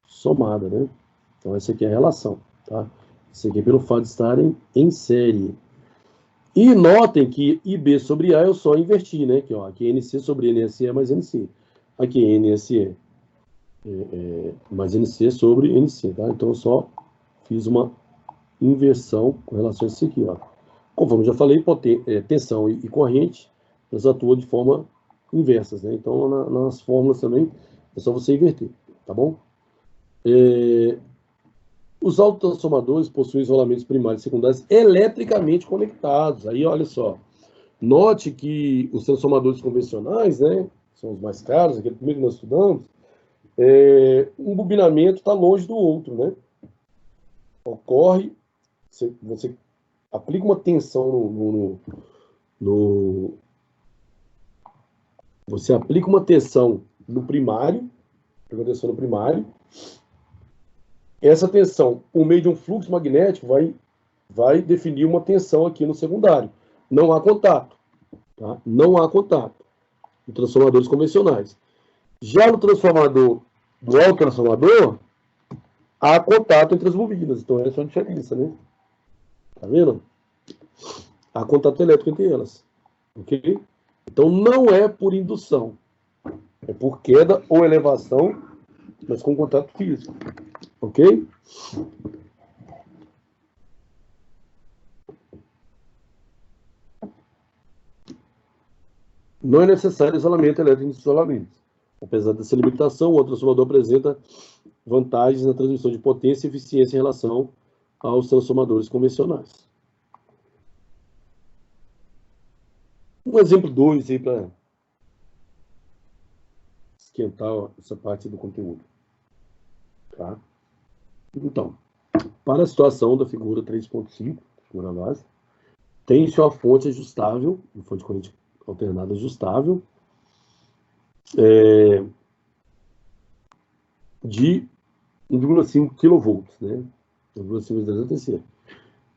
somada, né? Então, essa aqui é a relação, tá? Isso aqui é pelo fato de estarem em série. E notem que IB sobre A eu só inverti, né? Aqui, ó, aqui é NC sobre NSE mais NC. Aqui é NSE mais NC sobre NC, tá? Então, eu só fiz uma inversão com relação a isso aqui, ó. Conforme eu já falei, tensão e corrente, elas atuam de forma inversas, né? Então, nas fórmulas também, é só você inverter, tá bom? Os autotransformadores possuem isolamentos primários e secundários eletricamente conectados. Aí, olha só, note que os transformadores convencionais, né, são os mais caros, aquele primeiro que nós estudamos, um bobinamento está longe do outro, né? Ocorre, você aplica uma tensão você aplica uma tensão no primário, essa tensão, por meio de um fluxo magnético, vai definir uma tensão aqui no secundário. Não há contato, tá? Não há contato em transformadores convencionais. Já no transformador do autotransformador, há contato entre as bobinas. Então, essa é a diferença, né? Tá vendo? Há contato elétrico entre elas. Ok? Então, não é por indução. É por queda ou elevação, mas com contato físico. Ok? Não é necessário isolamento elétrico nesses isolamentos. Apesar dessa limitação, o transformador apresenta vantagens na transmissão de potência e eficiência em relação aos transformadores convencionais. Um exemplo 2 aí para esquentar essa parte do conteúdo. Tá? Então, para a situação da figura 3.5, figura base, tem-se uma fonte ajustável, uma fonte de corrente alternada ajustável, de 1,5 kV, né? 1,5 vezes 10 a.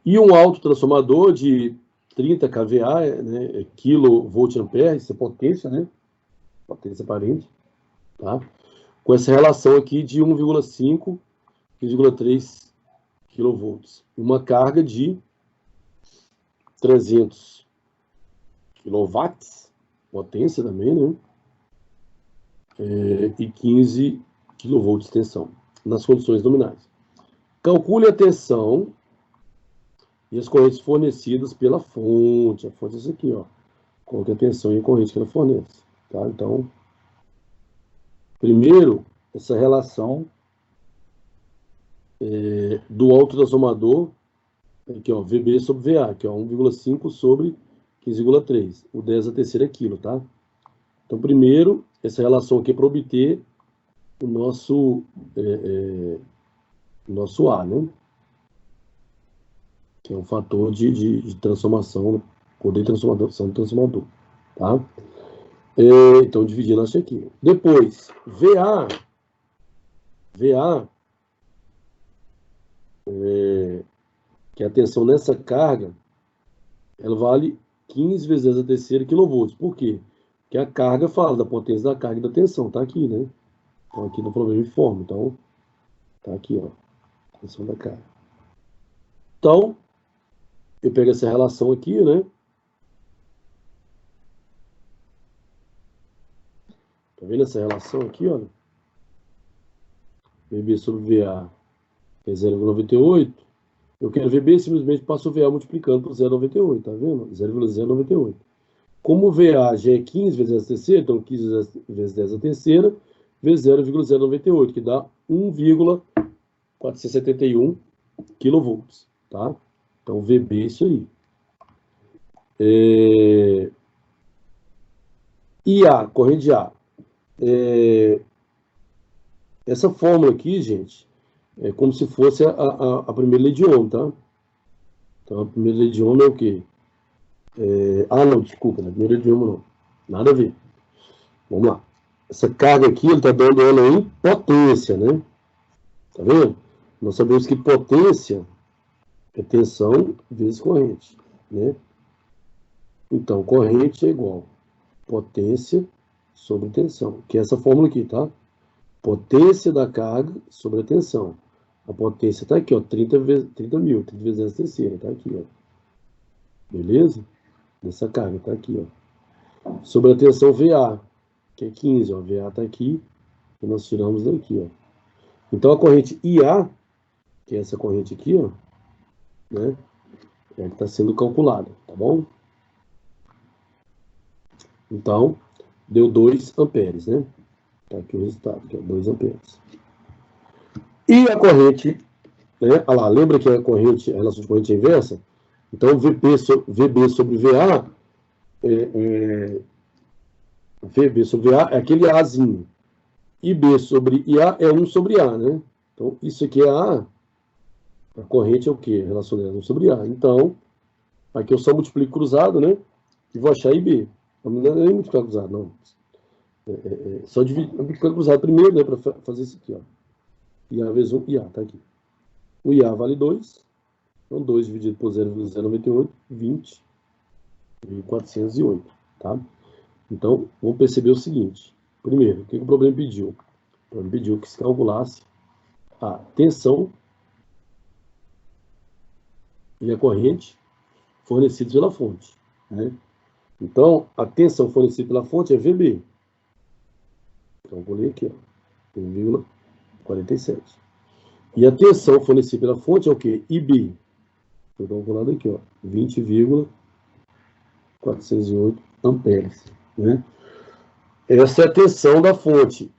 E um autotransformador de 30 kVA, né? kVA, isso é potência, né? Potência aparente, tá? Com essa relação aqui de 1,5, 1,3 kV. Uma carga de 300 kW, potência também, né? E 15 kV de tensão, nas condições nominais. Calcule a tensão e as correntes fornecidas pela fonte. A fonte é isso aqui, ó. Qual que é a tensão e a corrente que ela fornece, tá? Então, primeiro, essa relação do autotransformador, aqui, ó, VB sobre VA, que é 1,5 sobre 15,3. O 10 a terceira é quilo, tá? Então, primeiro, essa relação aqui é para obter o nosso A, né? Que é um fator de transformação, poder de transformação do transformador, tá? Então, dividindo isso aqui. Depois, VA, que é a tensão nessa carga, ela vale 15 vezes 10 a terceira quilovolts. Por quê? Porque a carga fala da potência da carga e da tensão, tá aqui, né? Então, aqui no problema de forma. Então, tá aqui, ó, tensão da carga. Então, eu pego essa relação aqui, né? Tá vendo essa relação aqui, olha? VB sobre VA é 0,98. Eu quero VB, simplesmente passo o VA multiplicando por 0,98, tá vendo? 0,098. Como o VA já é 15 vezes 10 a terceira, então 15 vezes 10 a terceira, vezes 0,098, que dá 1,471 kV, tá? Então, VB é isso aí. IA, corrente de A. Essa fórmula aqui, gente, é como se fosse a primeira lei de Ohm, tá? Então, a primeira lei de Ohm é o quê? Não, desculpa, não é a primeira lei de Ohm, não. Nada a ver. Vamos lá. Essa carga aqui, ele está dando ela em potência, né? Tá vendo? Nós sabemos que potência é tensão vezes corrente, né? Então, corrente é igual potência sobre tensão, que é essa fórmula aqui, tá? Potência da carga sobre a tensão. A potência está aqui, ó, 30 mil, 30 vezes 10 a terceira, tá aqui, ó. Beleza? Nessa carga, tá aqui, ó. Sobre a tensão VA, que é 15, ó. VA tá aqui, e nós tiramos daqui, ó. Então, a corrente IA, que é essa corrente aqui, ó, né? É a que está sendo calculada, tá bom? Então, deu 2 amperes, né? Tá aqui o resultado, que é 2 amperes. E a corrente, né? Olha lá, lembra que a relação de corrente é inversa? Então, VB sobre VA, VB sobre VA é aquele Azinho. IB sobre IA é 1 sobre A, né? Então, isso aqui é A corrente é o quê? A relação dela é 1 sobre A. Então, aqui eu só multiplico cruzado, né? E vou achar IB. Não é nem multiplicar cruzado, não. Só multiplicar cruzado primeiro, né? Para fazer isso aqui, ó. IA vezes 1, IA, tá aqui. O IA vale 2. Então, 2 dividido por 0,098, 20,408, tá? Então, vamos perceber o seguinte. Primeiro, o que o problema pediu? O problema pediu que se calculasse a tensão e a corrente fornecidos pela fonte, né? Então, a tensão fornecida pela fonte é VB. Então, vou ler aqui, ó, 1,47. E a tensão fornecida pela fonte é o quê? IB. Vou dar um lado aqui, ó, 20,408 amperes, né? Essa é a tensão da fonte,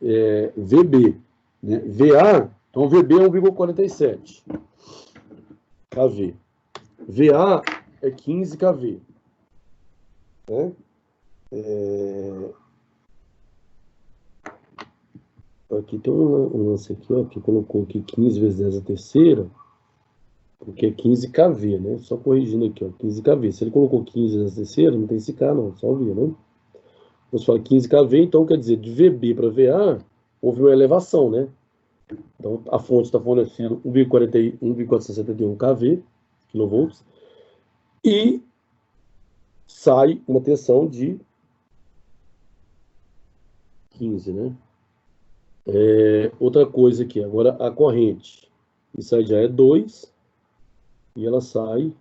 VB, né? VA, então VB é 1,47 kV. VA é 15 kV, né? Aqui tem um lance aqui, ó, que colocou aqui 15 vezes 10 a terceira, porque é 15 kV, né? Só corrigindo aqui, ó, 15 kV. Se ele colocou 15 vezes 10 a terceira, não tem esse K não, só V, né? Você fala 15 kV, então quer dizer, de VB para VA, houve uma elevação, né? Então, a fonte está fornecendo 1,471 kV, kV, e sai uma tensão de 15, né? Outra coisa aqui, agora a corrente. Isso aí já é 2, e ela sai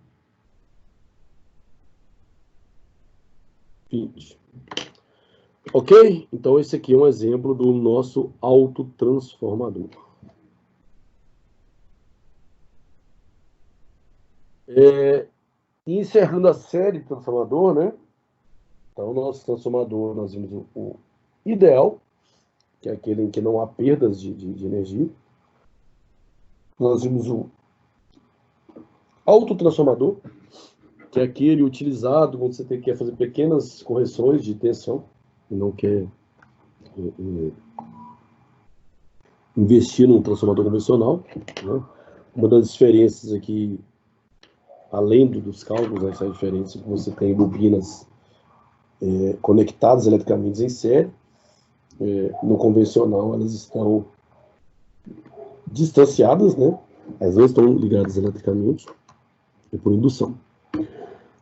20. Ok? Então, esse aqui é um exemplo do nosso autotransformador. E encerrando a série de transformador, né? Então, nosso transformador, nós vimos o ideal, que é aquele em que não há perdas de energia. Nós vimos o autotransformador, que é aquele utilizado quando você quer fazer pequenas correções de tensão e não quer investir num transformador convencional. Né? Uma das diferenças aqui, além dos cálculos, essa diferença que você tem bobinas conectadas eletricamente em série. No convencional, elas estão distanciadas, né? Às vezes estão ligadas eletricamente e por indução.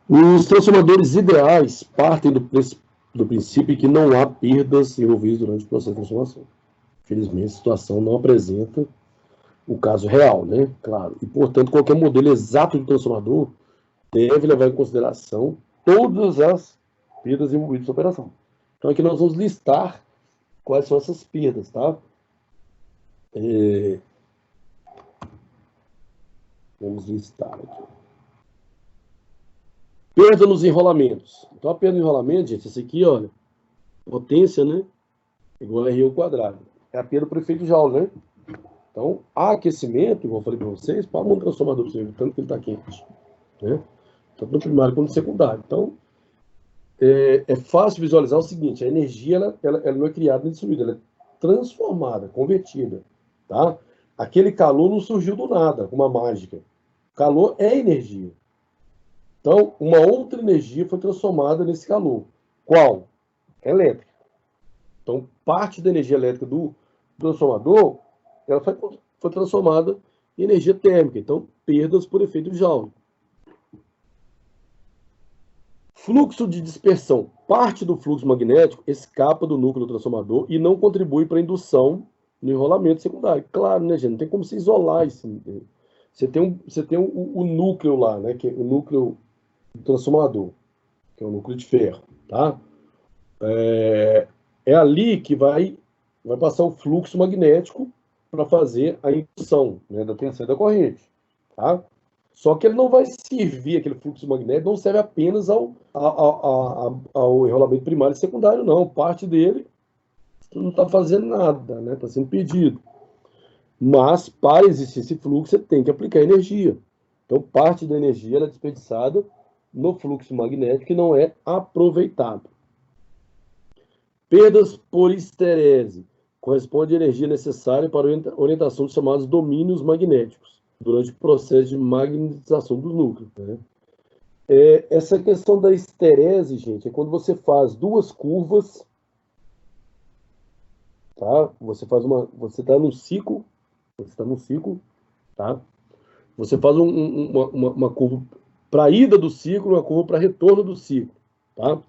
Os transformadores ideais partem do princípio que não há perdas envolvidas durante o processo de transformação. Infelizmente, a situação não apresenta o caso real, né? Claro. E, portanto, qualquer modelo exato de transformador deve levar em consideração todas as perdas envolvidas nessa operação. Então, aqui nós vamos listar quais são essas perdas, tá? Vamos listar aqui. Perda nos enrolamentos. Então, a perda no enrolamento, gente, esse aqui, olha, potência, né? Igual a R ao quadrado. É a perda por efeito Joule, né? Então, há aquecimento, igual eu falei para vocês, para um transformador, tanto que ele está quente. Né? Tanto no primário quanto no secundário. Então, é fácil visualizar o seguinte, a energia ela não é criada nem destruída, ela é transformada, convertida. Tá? Aquele calor não surgiu do nada, com uma mágica. O calor é energia. Então, uma outra energia foi transformada nesse calor. Qual? Elétrica. Então, parte da energia elétrica do transformador, ela foi transformada em energia térmica. Então, perdas por efeito Joule. Fluxo de dispersão. Parte do fluxo magnético escapa do núcleo do transformador e não contribui para a indução no enrolamento secundário. Claro, né, gente? Não tem como se isolar isso. Você tem o núcleo lá, né? Que é o núcleo do transformador, que é o núcleo de ferro, tá? É ali que vai passar o fluxo magnético para fazer a indução, né, da tensão e da corrente, tá? Só que ele não vai servir, aquele fluxo magnético não serve apenas ao enrolamento primário e secundário, não. Parte dele não está fazendo nada, né? Está sendo pedido. Mas, para existir esse fluxo, você tem que aplicar energia. Então, parte da energia ela é desperdiçada no fluxo magnético que não é aproveitado. Perdas por histerese. Corresponde à energia necessária para a orientação dos chamados domínios magnéticos, durante o processo de magnetização do núcleo. Né? Essa questão da histerese, gente, é quando você faz duas curvas, tá? Você está num ciclo, tá? Você faz uma curva para ida do ciclo, uma curva para retorno do ciclo, tá?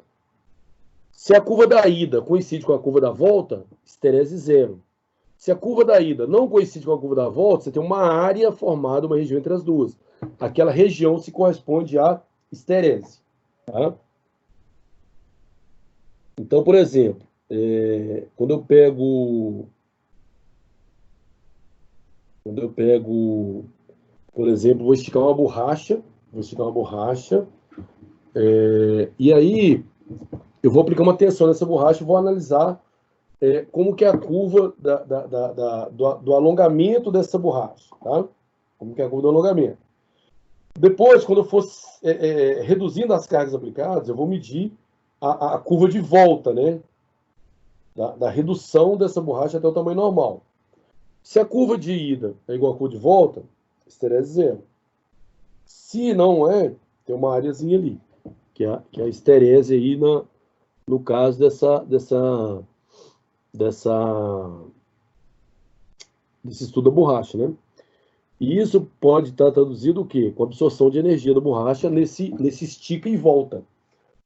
Se a curva da ida coincide com a curva da volta, histerese zero. Se a curva da ida não coincide com a curva da volta, você tem uma área formada, uma região entre as duas. Aquela região se corresponde à histerese. Tá? Então, por exemplo, quando eu pego, por exemplo, vou esticar uma borracha, e aí eu vou aplicar uma tensão nessa borracha e vou analisar como que é a curva do alongamento dessa borracha, tá? Como que é a curva do alongamento. Depois, quando eu for reduzindo as cargas aplicadas, eu vou medir a curva de volta, né? Da redução dessa borracha até o tamanho normal. Se a curva de ida é igual à curva de volta, histerese zero. Se não é, tem uma áreazinha ali, que é a histerese aí no caso desse estudo da borracha, né? E isso pode estar traduzido o quê? Com a absorção de energia da borracha nesse estica e volta.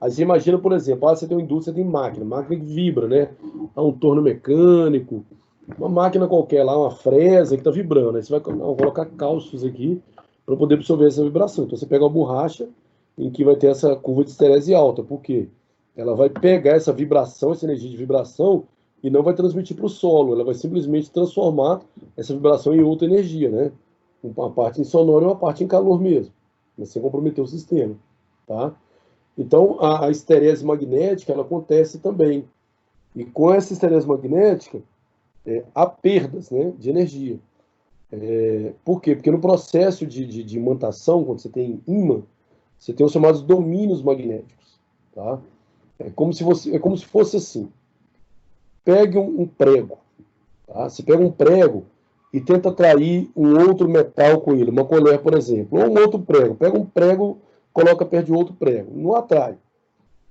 Aí você imagina, por exemplo, você tem uma indústria, você tem máquina que vibra, né? Há um torno mecânico, uma máquina qualquer lá, uma fresa que está vibrando. Aí você vai colocar cálcios aqui para poder absorver essa vibração. Então você pega uma borracha em que vai ter essa curva de histerese alta. Por quê? Ela vai pegar essa vibração, essa energia de vibração, e não vai transmitir para o solo. Ela vai simplesmente transformar essa vibração em outra energia, né? Uma parte em sonoro e uma parte em calor mesmo. mas sem comprometer o sistema, tá? Então, a esterese magnética, ela acontece também. E com essa esterese magnética, há perdas, né, de energia. Por quê? Porque no processo de imantação, quando você tem ímã, você tem os chamados domínios magnéticos, tá? É como se fosse assim. Pegue um prego, tá? Você pega um prego e tenta atrair um outro metal com ele, uma colher, por exemplo, ou um outro prego. Pega um prego, coloca perto de outro prego. Não atrai.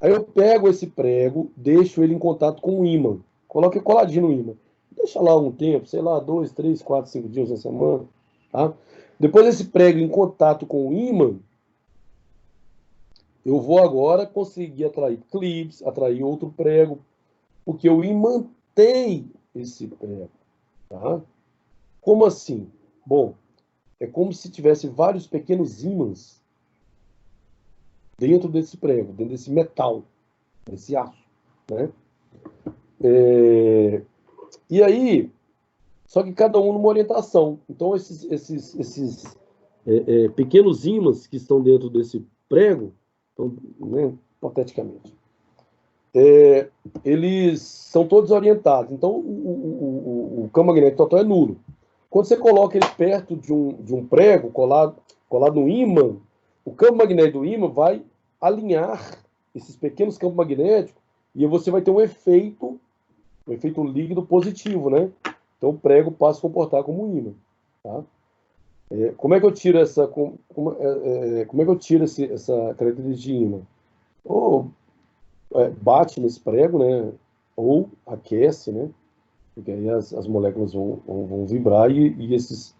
Aí eu pego esse prego, deixo ele em contato com o ímã. Coloque coladinho no ímã. Deixa lá um tempo, sei lá, 2, 3, 4, 5 dias na semana. Tá? Depois desse prego em contato com o ímã, eu vou agora conseguir atrair clips, atrair outro prego, porque eu imantei esse prego. Tá? Como assim? Bom, é como se tivesse vários pequenos ímãs dentro desse prego, dentro desse metal, desse aço, né? E aí, só que cada um numa orientação. Então, esses pequenos ímãs que estão dentro desse prego, então, né, hipoteticamente, eles são todos orientados. Então, o campo magnético total é nulo. Quando você coloca ele perto de um prego, colado no ímã, o campo magnético do ímã vai alinhar esses pequenos campos magnéticos e você vai ter um efeito líquido positivo, né? Então, o prego passa a se comportar como um ímã. Tá? Como é que eu tiro essa característica de ímã? Ou bate nesse prego, né? Ou aquece, né? Porque aí as moléculas vão vibrar e esses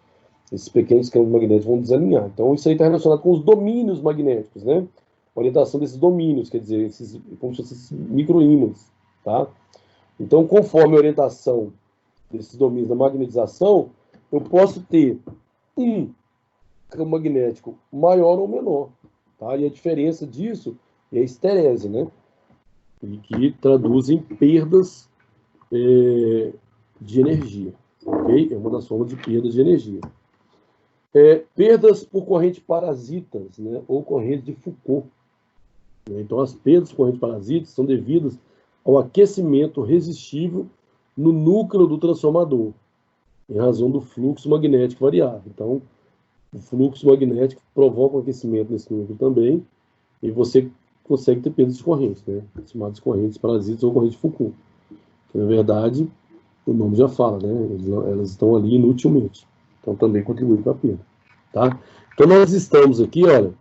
pequenos campos magnéticos vão desalinhar. Então, isso aí está relacionado com os domínios magnéticos, né? A orientação desses domínios, quer dizer, como se fossem microímãs, tá? Então, conforme a orientação desses domínios da magnetização, eu posso ter um campo magnético maior ou menor, tá? E a diferença disso é a esterese, né? E que traduzem perdas de energia, ok? É uma das formas de perdas de energia. Perdas por corrente parasitas, né? Ou corrente de Foucault. Então, as perdas por corrente parasitas são devidas ao aquecimento resistível no núcleo do transformador, em razão do fluxo magnético variável. Então, o fluxo magnético provoca um aquecimento nesse núcleo também, e você consegue ter perdas de corrente, né? Chamadas correntes parasitas ou corrente de Foucault. Que, na verdade, o nome já fala, né? Elas estão ali inutilmente. Então, também contribui para a perda. Tá? Então, nós estamos aqui, olha,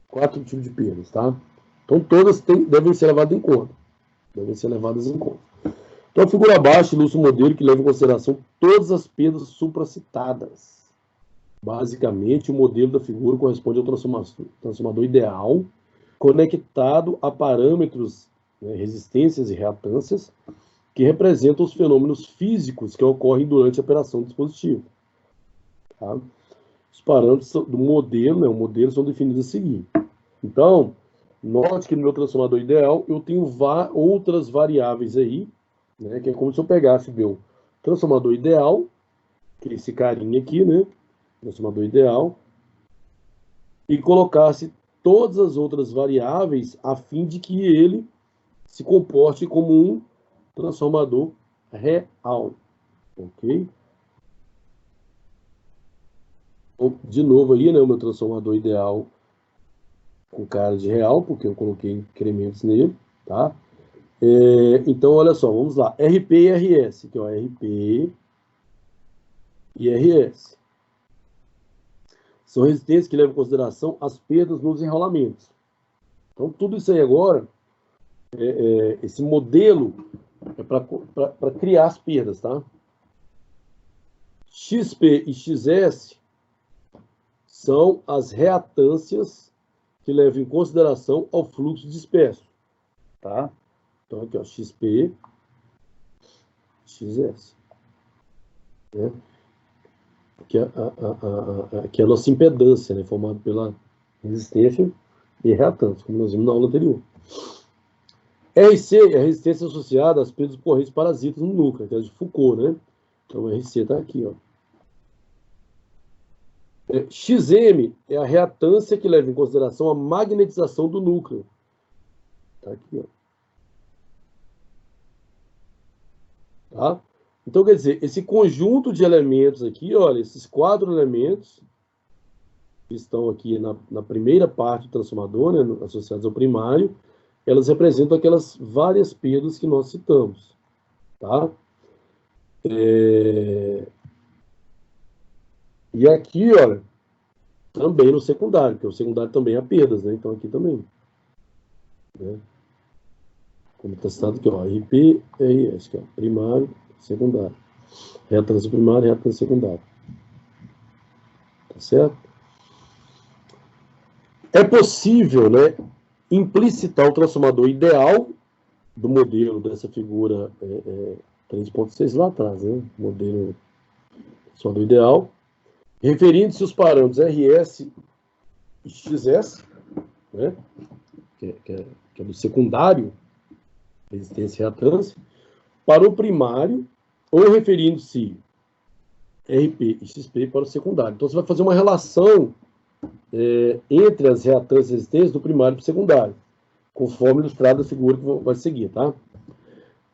quatro tipos de perdas, tá? Então, todas devem ser levadas em conta. Devem ser levadas em conta. Então, a figura abaixo ilustra um modelo que leva em consideração todas as perdas supracitadas. Basicamente, o modelo da figura corresponde ao transformador ideal, conectado a parâmetros, né, resistências e reatâncias, que representam os fenômenos físicos que ocorrem durante a operação do dispositivo. Tá? Os parâmetros do modelo, né, o modelo são definidos a seguir. Então, note que no meu transformador ideal eu tenho outras variáveis aí, né, que é como se eu pegasse meu transformador ideal, que é esse carinha aqui, né, transformador ideal, e colocasse todas as outras variáveis a fim de que ele se comporte como um transformador real, ok? Então, de novo aí, né, o meu transformador ideal com cara de real, porque eu coloquei incrementos nele, tá? Então, olha só, vamos lá. RP e RS, que é o RP e RS. São resistências que levam em consideração as perdas nos enrolamentos. Então, tudo isso aí agora, esse modelo é para criar as perdas, tá? XP e XS são as reatâncias que levam em consideração ao fluxo disperso, tá? Então, aqui, ó, XP, XS. Né? Que é a nossa impedância, né? Formada pela resistência e reatância, como nós vimos na aula anterior. RC é a resistência associada às perdas correntes parasitas no núcleo, que é a de Foucault, né? Então, RC está aqui, ó. XM é a reatância que leva em consideração a magnetização do núcleo. Está aqui, ó. Tá? Então, quer dizer, esse conjunto de elementos aqui, olha, esses 4 elementos que estão aqui na primeira parte do transformador, né, associados ao primário, elas representam aquelas várias perdas que nós citamos. Tá? E aqui, olha, também no secundário, porque o secundário também há perdas, né? Então aqui também. Né? Como está citado aqui, ó, RP, RS, que é primário, secundário. Reatância primária, reatância secundária. Tá certo? É possível, né, implicitar o transformador ideal do modelo dessa figura 3.6 lá atrás, né? Modelo transformador ideal, referindo-se os parâmetros RS e XS, né? que é do secundário, resistência e reatância, para o primário, ou referindo-se RP e XP para o secundário. Então, você vai fazer uma relação entre as reatâncias e resistências do primário para o secundário, conforme ilustrado a figura que vai seguir, tá?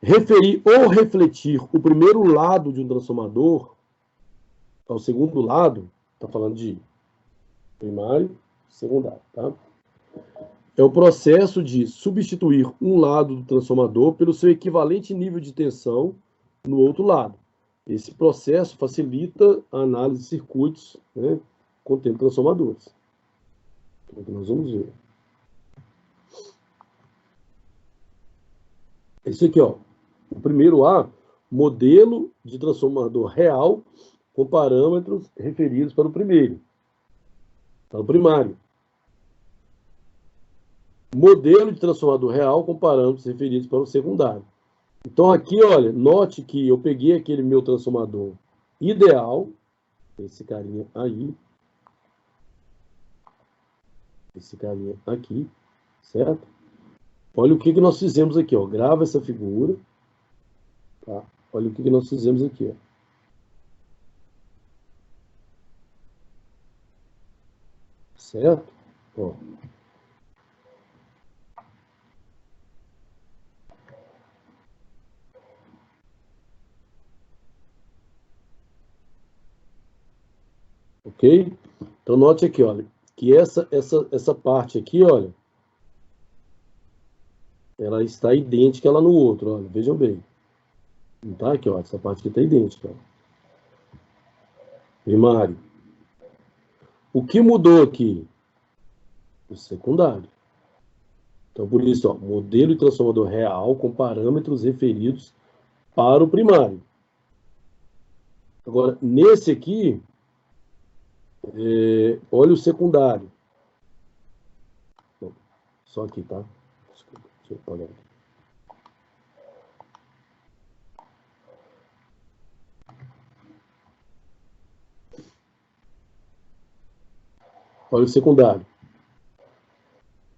Referir ou refletir o primeiro lado de um transformador ao segundo lado, está falando de primário e secundário, tá? É o processo de substituir um lado do transformador pelo seu equivalente nível de tensão no outro lado. Esse processo facilita a análise de circuitos, né, contendo transformadores. Então, aqui nós vamos ver. Esse aqui, ó, o primeiro A, modelo de transformador real com parâmetros referidos para o primeiro, para o primário. Modelo de transformador real com parâmetros referidos para o secundário. Então aqui, olha, note que eu peguei aquele meu transformador ideal, esse carinha aí, esse carinha aqui, certo? Olha o que nós fizemos aqui, ó. Grava essa figura, tá? Olha o que nós fizemos aqui, ó. Certo? Ó. Ok? Então, note aqui, olha, que essa parte aqui, olha, ela está idêntica lá no outro, olha, vejam bem. Não tá aqui, ó, essa parte aqui está idêntica, ó. Primário. O que mudou aqui? O secundário. Então, por isso, ó, modelo de transformador real com parâmetros referidos para o primário. Agora, nesse aqui, olha o secundário. Bom, só aqui, tá? Desculpa, deixa eu apagar aqui. Olha o secundário.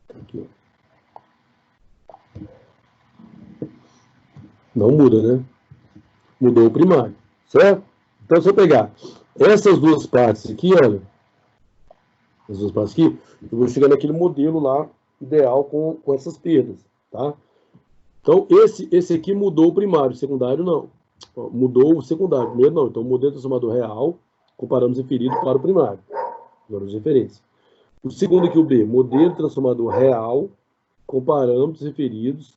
Aqui, ó. Não muda, né? Mudou o primário, certo? Então, se eu pegar essas duas partes aqui, olha, essas duas partes aqui, eu vou chegar naquele modelo lá, ideal, com essas perdas, tá? Então, esse aqui mudou o primário, o secundário não. Mudou o secundário, primeiro não. Então, o modelo transformador real, com parâmetros referidos para o primário. Agora, as referências. O segundo aqui, o B, modelo transformador real, com parâmetros referidos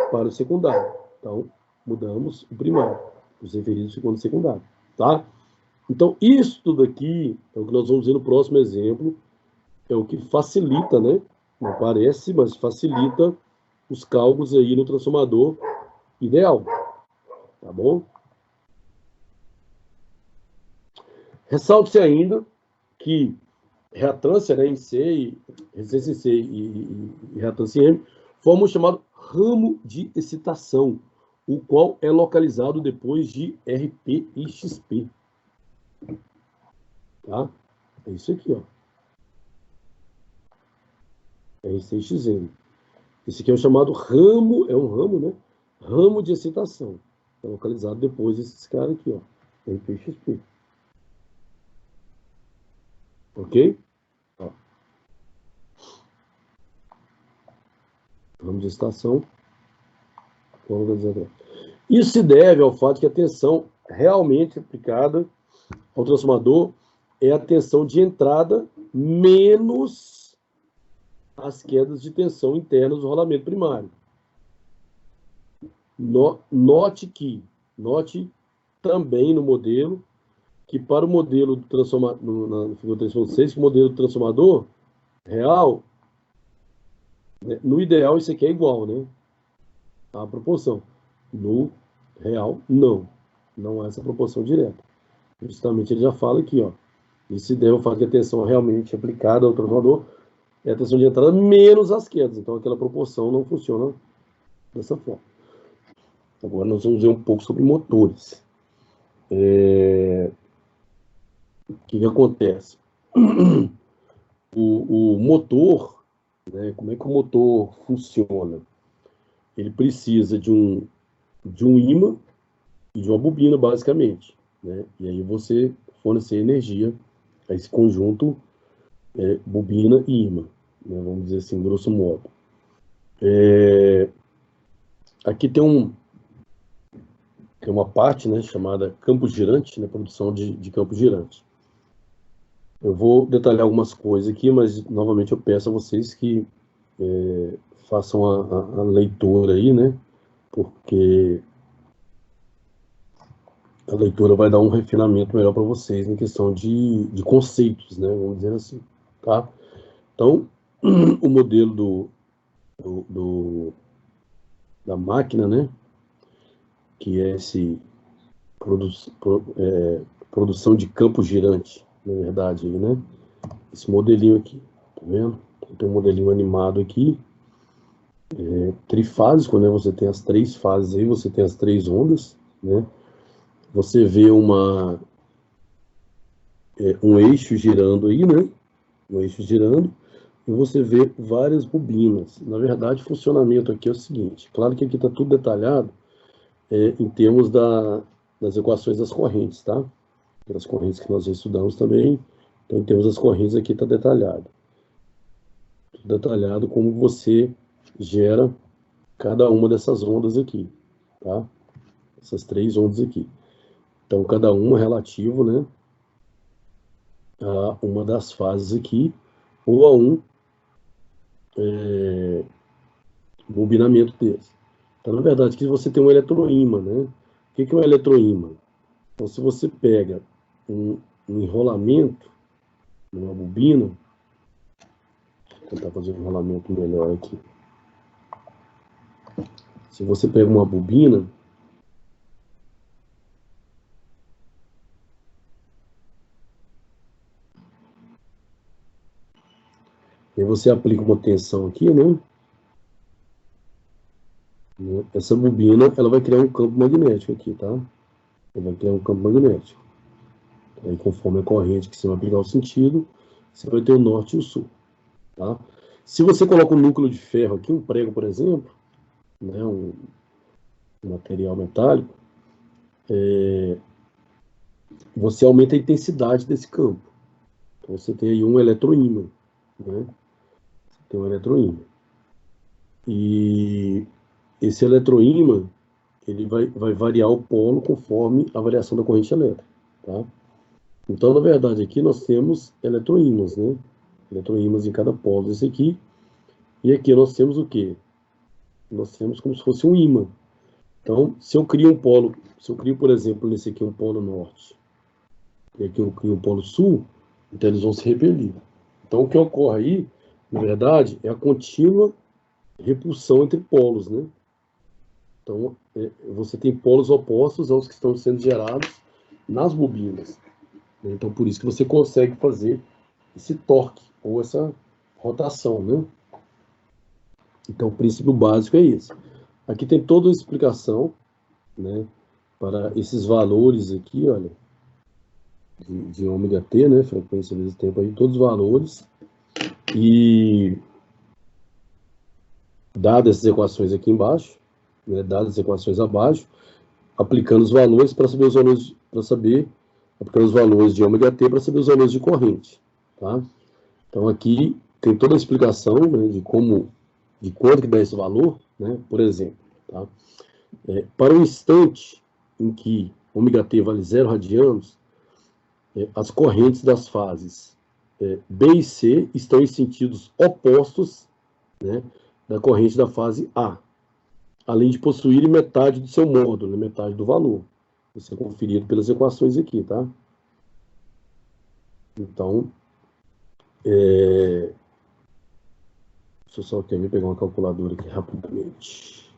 para o secundário. Então, mudamos o primário, os referidos ficam no secundário, tá? Então, isso tudo aqui, é o que nós vamos ver no próximo exemplo, é o que facilita, né? Não parece, mas facilita os cálculos aí no transformador ideal, tá bom? Ressalte-se ainda que reatância, né, em C, resistência em C e reatância em M, formam o chamado ramo de excitação, o qual é localizado depois de RP e XP. Tá? É isso aqui, ó. RC e XM. Esse aqui é o chamado ramo, é um ramo, né? Ramo de excitação. É localizado depois desses caras aqui, ó. MPXP. Ok? Ó. Vamos de estação. Isso se deve ao fato que a tensão realmente aplicada ao transformador é a tensão de entrada menos as quedas de tensão internas do rolamento primário. Note também no modelo que para o modelo do transformador, na figura 3.6, que o modelo do transformador real, né, no ideal isso aqui é igual, né? A proporção. No real, não. Não é essa proporção direta. Justamente ele já fala aqui, ó. Isso se deve ao fato que a tensão realmente aplicada ao transformador é a tensão de entrada menos as quedas. Então aquela proporção não funciona dessa forma. Agora nós vamos ver um pouco sobre motores. O que acontece? O motor, né, como é que o motor funciona? Ele precisa de um ímã e de uma bobina, basicamente, né? E aí você fornecer energia a esse conjunto bobina e ímã, né? Vamos dizer assim, grosso modo. Aqui tem uma parte, né, chamada campo girante, né, produção de campo girante. Eu vou detalhar algumas coisas aqui, mas novamente eu peço a vocês que façam a leitura aí, né, porque a leitura vai dar um refinamento melhor para vocês em questão de conceitos, né, vamos dizer assim, tá? Então, o modelo da máquina, né, que é esse produção de campo girante, na verdade, aí, né? Esse modelinho aqui, tá vendo? Tem um modelinho animado aqui, trifásico, né? Você tem as 3 fases aí, você tem as 3 ondas, né? Você vê um eixo girando aí, né? Um eixo girando, e você vê várias bobinas. Na verdade, o funcionamento aqui é o seguinte, claro que aqui está tudo detalhado em termos das equações das correntes, tá? Pelas correntes que nós já estudamos também. Então, em termos das correntes, aqui está detalhado. Detalhado como você gera cada uma dessas ondas aqui, tá? Essas 3 ondas aqui. Então, cada uma relativo, né, a uma das fases aqui, ou a um bobinamento desse. Então, na verdade, aqui você tem um eletroímã, né? O que é um eletroímã? Então, se você pega um enrolamento numa bobina, vou tentar fazer um enrolamento melhor aqui. Se você pega uma bobina, e você aplica uma tensão aqui, né? Essa bobina, ela vai criar um campo magnético aqui, tá? Ela vai criar um campo magnético. Aí, conforme a corrente que você vai aplicar o sentido, você vai ter o norte e o sul, tá? Se você coloca um núcleo de ferro aqui, um prego, por exemplo, né, um material metálico, você aumenta a intensidade desse campo. Então, você tem aí um eletroímã, né? Você tem um eletroímã. E esse eletroímã, ele vai variar o polo conforme a variação da corrente elétrica, tá? Então, na verdade, aqui nós temos eletroímãs, né? Eletroímãs em cada polo desse aqui. E aqui nós temos o quê? Nós temos como se fosse um ímã. Então, se eu crio um polo, se eu crio, por exemplo, nesse aqui um polo norte, e aqui eu crio um polo sul, então eles vão se repelir. Então, o que ocorre aí, na verdade, é a contínua repulsão entre polos, né? Então, você tem polos opostos aos que estão sendo gerados nas bobinas. Então, por isso que você consegue fazer esse torque, ou essa rotação, né? Então, o princípio básico é esse. Aqui tem toda a explicação, né, para esses valores aqui, olha, de ômega T, né, frequência vezes tempo aí, todos os valores. E dadas essas equações aqui embaixo, né, dadas as equações abaixo, aplicando os valores para saber os valores, aplicando os valores de ômega T para saber os valores de corrente, tá? Então aqui tem toda a explicação, né, de quanto que dá esse valor, né? Por exemplo, tá? Para o instante em que ômega T vale 0 radianos, as correntes das fases B e C estão em sentidos opostos, né, da corrente da fase A, além de possuírem metade do seu módulo, metade do valor. Isso é conferido pelas equações aqui, tá? Então, deixa eu só pegar uma calculadora aqui rapidamente.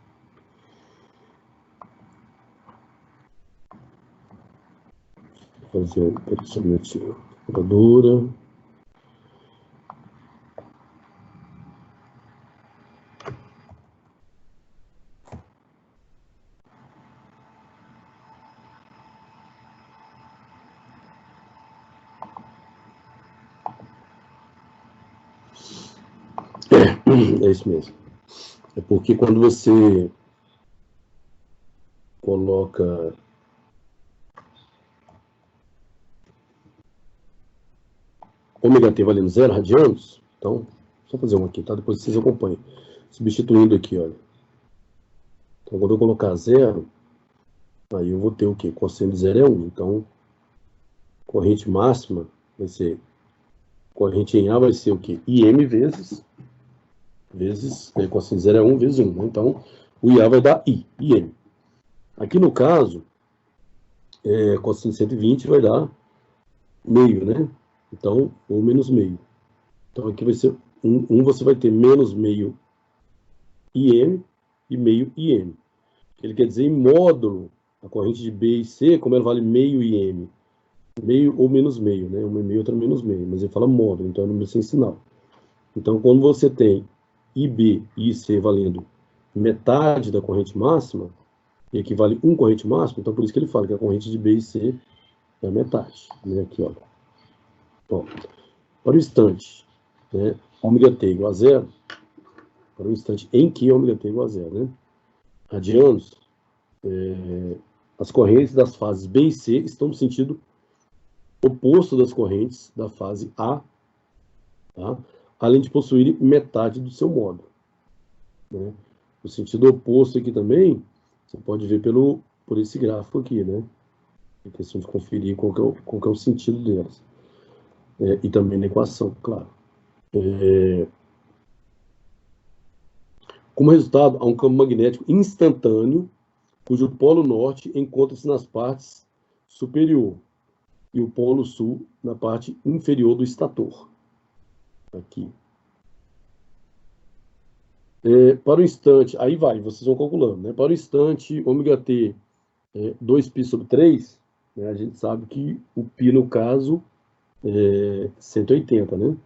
Vou fazer a calculadora. É isso mesmo. É porque quando você coloca ômega T valendo 0 radianos, então, só fazer uma aqui, tá? Depois vocês acompanham. Substituindo aqui, olha. Então, quando eu colocar 0, aí eu vou ter o quê? Cosseno de 0 é 1. Então, corrente máxima vai ser, corrente em A vai ser o quê? IM vezes cosseno de 0 é 1 vezes 1. Né? Então, o IA vai dar IM. Aqui no caso, cosseno de 120 vai dar meio, né? Então, ou menos meio. Então, aqui vai ser você vai ter menos meio IM e meio IM. Ele quer dizer em módulo, a corrente de B e C, como ela vale meio IM. Meio ou menos meio, né? Uma é meio, outra é menos meio. Mas ele fala módulo, então é número sem sinal. Então, quando você tem IB e IC valendo metade da corrente máxima, e aqui vale corrente máxima, então por isso que ele fala que a corrente de B e C é a metade. Né? Aqui, ó. Bom, para o instante, né, ômega T igual a 0, para o instante em que ômega T igual a 0, né, radianos, as correntes das fases B e C estão no sentido oposto das correntes da fase A, tá? Além de possuírem metade do seu módulo. Né? O sentido oposto aqui também, você pode ver por esse gráfico aqui, né? É questão de conferir qual que é o sentido delas. E também na equação, claro. Como resultado, há um campo magnético instantâneo, cujo polo norte encontra-se nas partes superior e o polo sul na parte inferior do estator. Aqui. Para o instante, aí vai, vocês vão calculando, né? Para o instante, ômega T 2π sobre 3, né? A gente sabe que o π, no caso, é 180, né?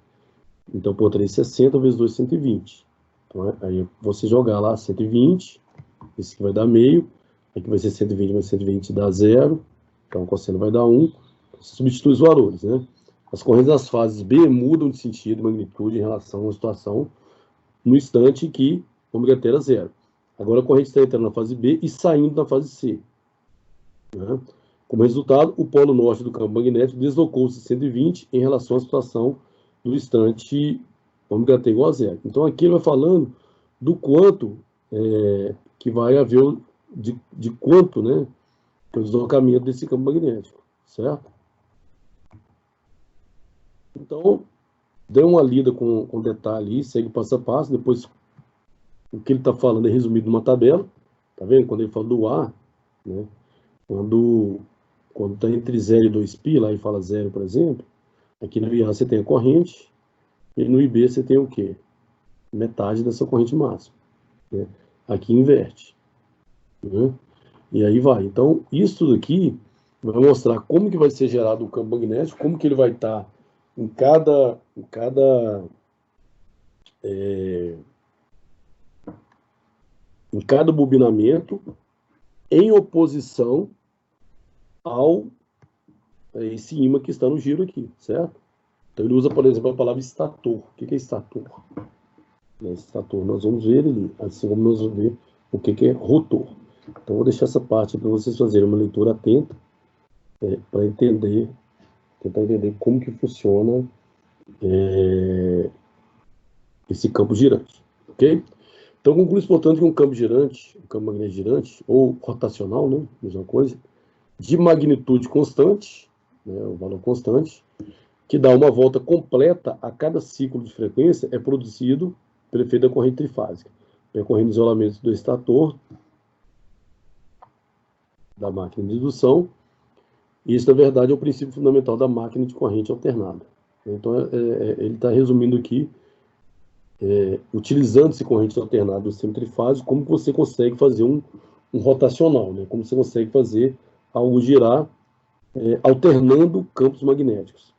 Então, por 3, 60 vezes 2, 120. Então, aí você jogar lá 120, esse aqui vai dar meio, aqui vai ser 120 mais 120 dá 0, então o cosseno vai dar 1. Você substitui os valores, né? As correntes das fases B mudam de sentido e magnitude em relação à situação no instante que ômega T era 0. Agora a corrente está entrando na fase B e saindo na fase C. Né? Como resultado, o polo norte do campo magnético deslocou-se 120 em relação à situação do instante ômega T igual a 0. Então aqui ele vai falando do quanto que vai haver, de quanto, né, que é o deslocamento desse campo magnético, certo? Então, dê uma lida com detalhe aí, segue passo a passo, depois o que ele está falando é resumido numa tabela, tá vendo? Quando ele fala do A, né, quando está entre 0 e 2π, lá ele fala 0, por exemplo, aqui no IA você tem a corrente, e no IB você tem o quê? Metade dessa corrente máxima. Né? Aqui inverte. Né? E aí vai. Então, isso daqui vai mostrar como que vai ser gerado o campo magnético, como que ele vai estar em cada bobinamento em oposição ao esse ímã que está no giro aqui, certo? Então ele usa, por exemplo, a palavra estator. O que é estator? Estator nós vamos ver ali, assim como nós vamos ver o que é rotor. Então, vou deixar essa parte para vocês fazerem uma leitura atenta, para tentar entender como que funciona esse campo girante, ok? Então, conclui, portanto, que um campo girante, um campo magnético girante, ou rotacional, né, mesma coisa, de magnitude constante, né, o valor constante, que dá uma volta completa a cada ciclo de frequência, é produzido pelo efeito da corrente trifásica, percorrendo os rolamentos do estator, da máquina de indução. Isso, na verdade, é o princípio fundamental da máquina de corrente alternada. Então, ele está resumindo aqui, utilizando-se corrente alternada do sistema trifásico, como você consegue fazer um rotacional, né? Como você consegue fazer algo girar alternando campos magnéticos.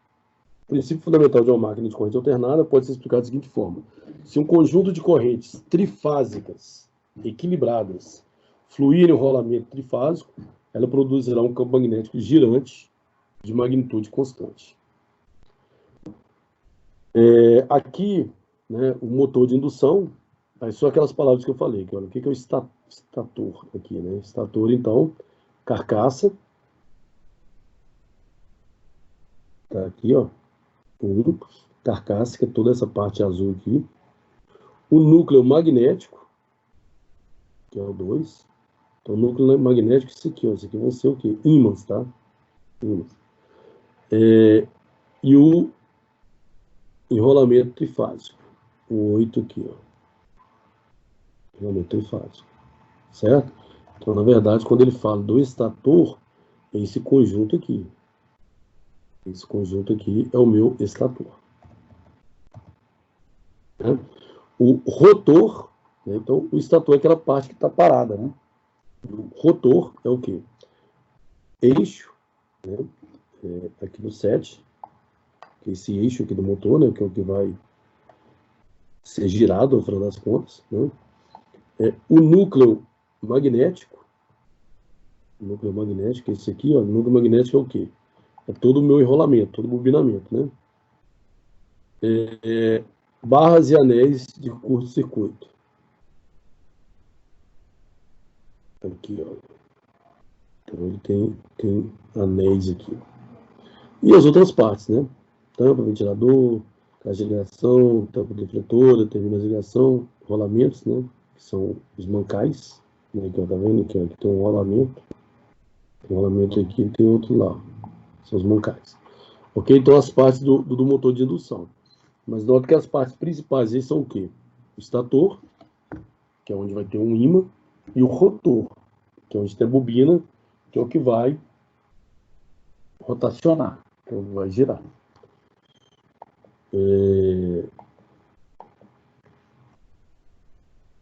O princípio fundamental de uma máquina de corrente alternada pode ser explicado da seguinte forma: se um conjunto de correntes trifásicas equilibradas fluir em um rolamento trifásico, ela produzirá um campo magnético girante de magnitude constante. Aqui, né, o motor de indução, aí são aquelas palavras que eu falei, que, olha, o que é o estator aqui, né? Estator, então, carcaça, tá aqui, ó, carcaça, que é toda essa parte azul aqui, o núcleo magnético, que é o 2, então o núcleo magnético, isso aqui vão ser o quê? Ímãs, tá? Ímãs. E o enrolamento trifásico, o 8 aqui, ó. Enrolamento trifásico, certo? Então, na verdade, quando ele fala do estator, é esse conjunto aqui. Esse conjunto aqui é o meu estator. Né? O rotor, né? Então, o estator é aquela parte que está parada, né? O rotor é o quê? Eixo, né? Aqui no 7, que é esse eixo aqui do motor, né? Que é o que vai ser girado, no final das contas, né? O núcleo magnético, esse aqui, ó, o núcleo magnético é o quê? É todo o meu enrolamento, todo o bobinamento, né? Barras e anéis de curto-circuito. Aqui, ó. Então, ele tem anéis aqui. E as outras partes, né? Tampa, ventilador, caixa de ligação, tampa defletora, terminais de ligação, rolamentos, né? Que são os mancais, né? Que tá vendo aqui, ó, que tem um rolamento. Tem um rolamento aqui e tem outro lá. São os mancais. Ok? Então, as partes do motor de indução. Mas nota que as partes principais aí são o quê? O estator, que é onde vai ter um ímã, e o rotor, que é onde tem a bobina, que é o que vai rotacionar, que é o que vai girar.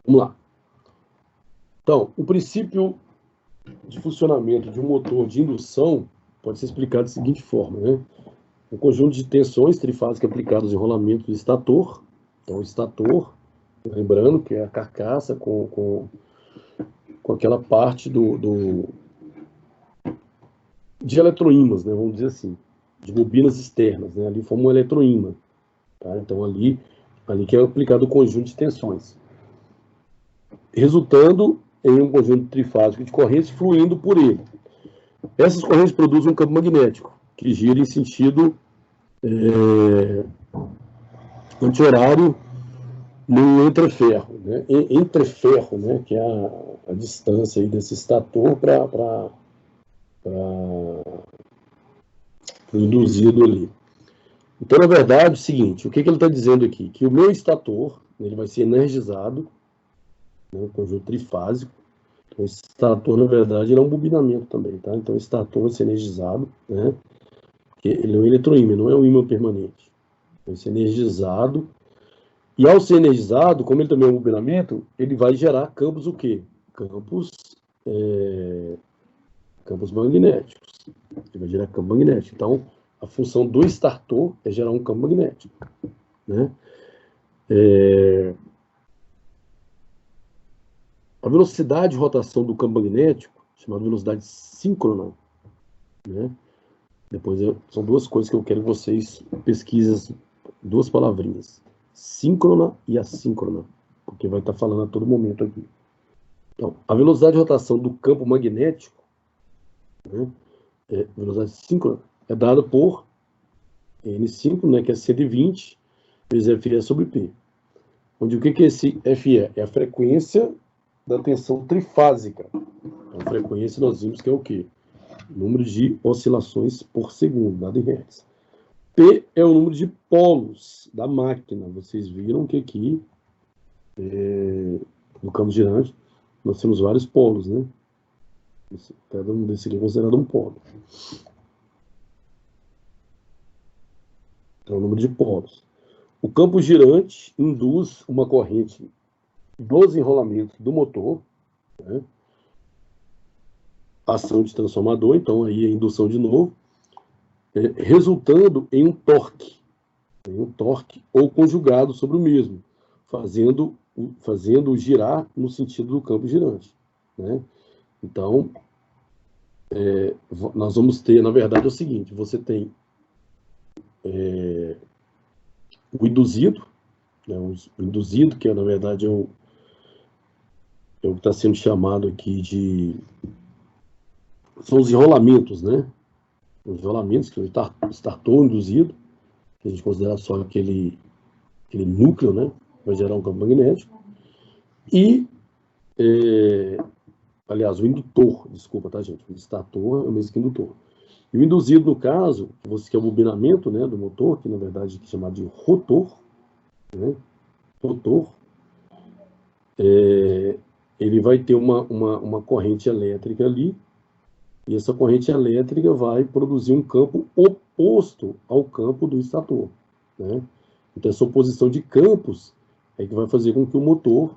Vamos lá. Então, o princípio de funcionamento de um motor de indução pode ser explicado da seguinte forma, né? Um conjunto de tensões trifásicas aplicadas em rolamento do estator. Então, o estator, lembrando que é a carcaça com aquela parte de eletroímãs, né? Vamos dizer assim, de bobinas externas, né? Ali forma um eletroímã, tá? Então, ali que é aplicado o conjunto de tensões, resultando em um conjunto trifásico de correntes fluindo por ele. Essas correntes produzem um campo magnético, que gira em sentido anti-horário no entreferro, né? Entreferro, né? Que é a distância aí desse estator para o induzido ali. Então, na verdade, é o seguinte, o que ele está dizendo aqui? Que o meu estator, ele vai ser energizado, né? Um conjunto trifásico. Então, esse estator, na verdade, ele é um bobinamento também, tá? Então, esse estator vai ser energizado, né? Porque ele é um eletroímã, não é um ímã permanente. Vai ser energizado. E ao ser energizado, como ele também é um bobinamento, ele vai gerar campos o quê? Campos magnéticos. Ele vai gerar campo magnético. Então, a função do estator é gerar um campo magnético, né? A velocidade de rotação do campo magnético, chamada velocidade síncrona, né? Depois são duas coisas que eu quero que vocês pesquisem, duas palavrinhas: síncrona e assíncrona, porque vai estar falando a todo momento aqui. Então, a velocidade de rotação do campo magnético, né, velocidade síncrona, é dada por N5, né, que é 120 vezes FE sobre P. Onde o que é esse FE? É a frequência da tensão trifásica. A frequência nós vimos que é o quê? Número de oscilações por segundo, dado em Hertz. P é o número de polos da máquina. Vocês viram que aqui, no campo girante, nós temos vários polos, né? Cada um desses aqui é considerado um polo. Então, é o número de polos. O campo girante induz uma corrente dos enrolamentos do motor, né? Ação de transformador, então aí a indução de novo, resultando em um torque ou conjugado sobre o mesmo, fazendo girar no sentido do campo girante, né? Então, nós vamos ter, na verdade, é o seguinte, você tem o induzido, né, o induzido, que na verdade é o que está sendo chamado aqui de... São os enrolamentos, né? Os enrolamentos, que é o startor induzido, que a gente considera só aquele núcleo, né? Vai gerar um campo magnético. E, aliás, o indutor, desculpa, tá, gente? O startor é o mesmo que o indutor. E o induzido, no caso, que é o bobinamento, né, do motor, que na verdade é chamado de rotor, né? Rotor, ele vai ter uma corrente elétrica ali, e essa corrente elétrica vai produzir um campo oposto ao campo do estator, né? Então, essa oposição de campos é que vai fazer com que o motor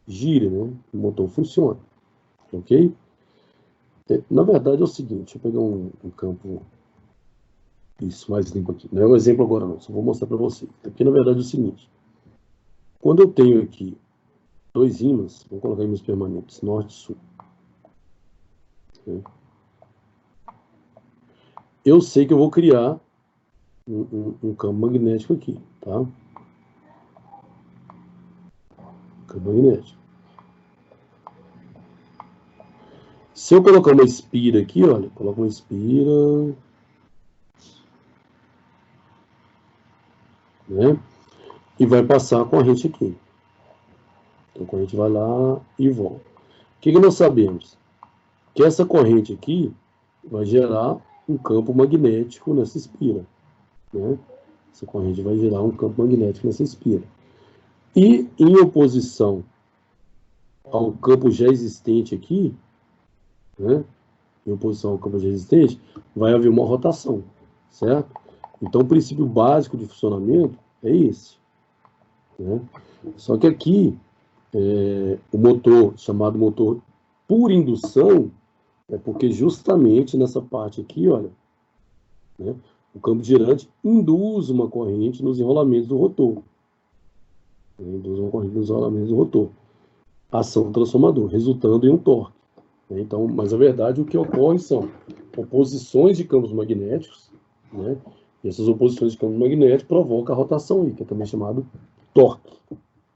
gire, né? O motor funcione, ok? Na verdade, é o seguinte, deixa eu pegar um campo isso mais limpo aqui. Não é um exemplo agora, não, só vou mostrar para você. Aqui, na verdade, é o seguinte. Quando eu tenho aqui dois ímãs, vou colocar ímãs permanentes, norte e sul, né? Eu sei que eu vou criar um campo magnético aqui, tá? Campo magnético. Se eu colocar uma espira aqui, olha, coloco uma espira, né? E vai passar a corrente aqui. Então a corrente vai lá e volta. O que nós sabemos? Que essa corrente aqui vai gerar um campo magnético nessa espira, né? Essa corrente vai gerar um campo magnético nessa espira. E em oposição ao campo já existente aqui, né? Em oposição ao campo já existente, vai haver uma rotação, certo? Então o princípio básico de funcionamento é esse, né? Só que aqui, o motor, chamado motor por indução, é porque justamente nessa parte aqui, olha, né, o campo girante induz uma corrente nos enrolamentos do rotor. Induz uma corrente nos enrolamentos do rotor. Ação do transformador, resultando em um torque. Então, mas a verdade, o que ocorre são oposições de campos magnéticos, né? E essas oposições de campos magnéticos provocam a rotação aí, que é também chamado torque.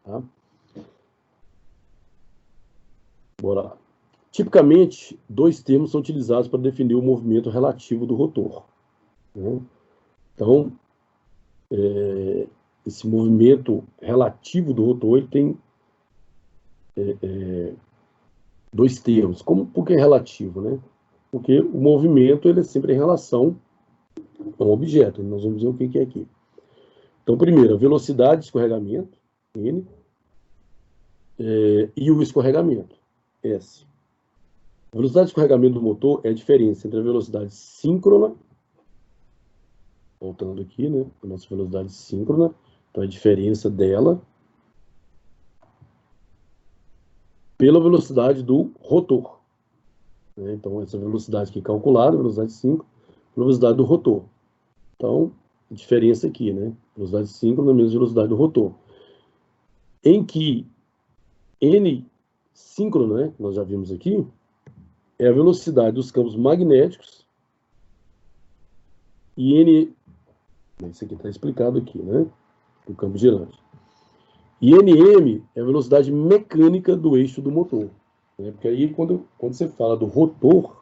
Tá? Bora lá. Tipicamente, dois termos são utilizados para definir o movimento relativo do rotor, né? Então, esse movimento relativo do rotor ele tem dois termos. Por que relativo, né? Porque o movimento ele é sempre em relação a um objeto. Nós vamos ver o que é aqui. Então, primeiro, a velocidade de escorregamento, N, e o escorregamento, S. A velocidade de escorregamento do motor é a diferença entre a velocidade síncrona, voltando aqui, né? A nossa velocidade síncrona, então a diferença dela pela velocidade do rotor, né? Então, essa velocidade aqui calculada, velocidade 5, velocidade do rotor. Então, a diferença aqui, né? Velocidade síncrona menos velocidade do rotor. Em que N síncrono, né? Nós já vimos aqui, é a velocidade dos campos magnéticos e N, isso aqui está explicado aqui, né? Do campo girante. E Nm é a velocidade mecânica do eixo do motor. né? Porque aí, quando você fala do rotor,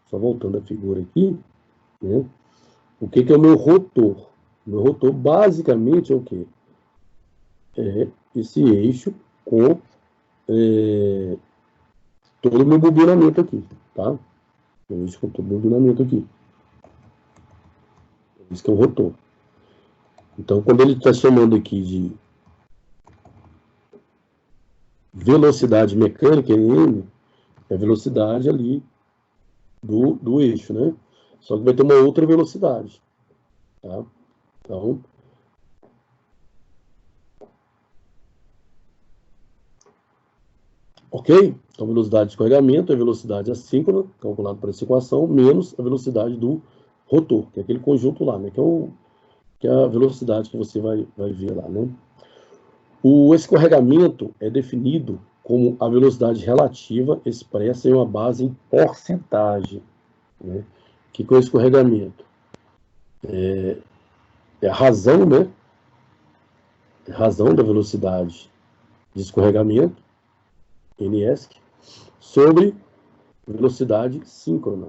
só voltando a figura aqui, né? O que é o meu rotor? O meu rotor, basicamente, é o quê? É esse eixo com todo o meu bobinamento aqui, tá? O eixo com todo o meu bobinamento aqui. Isso que é o rotor. Então, quando ele está chamando aqui de velocidade mecânica, M, é a velocidade ali do eixo, né? Só que vai ter uma outra velocidade, tá? Então, ok? Então, velocidade de escorregamento é a velocidade assíncrona, calculado por essa equação, menos a velocidade do rotor, que é aquele conjunto lá, né? Que é a velocidade que você vai ver lá, né? O escorregamento é definido como a velocidade relativa expressa em uma base em porcentagem, né? O que é o escorregamento? É a razão, né? É a razão da velocidade de escorregamento, NESC, sobre velocidade síncrona.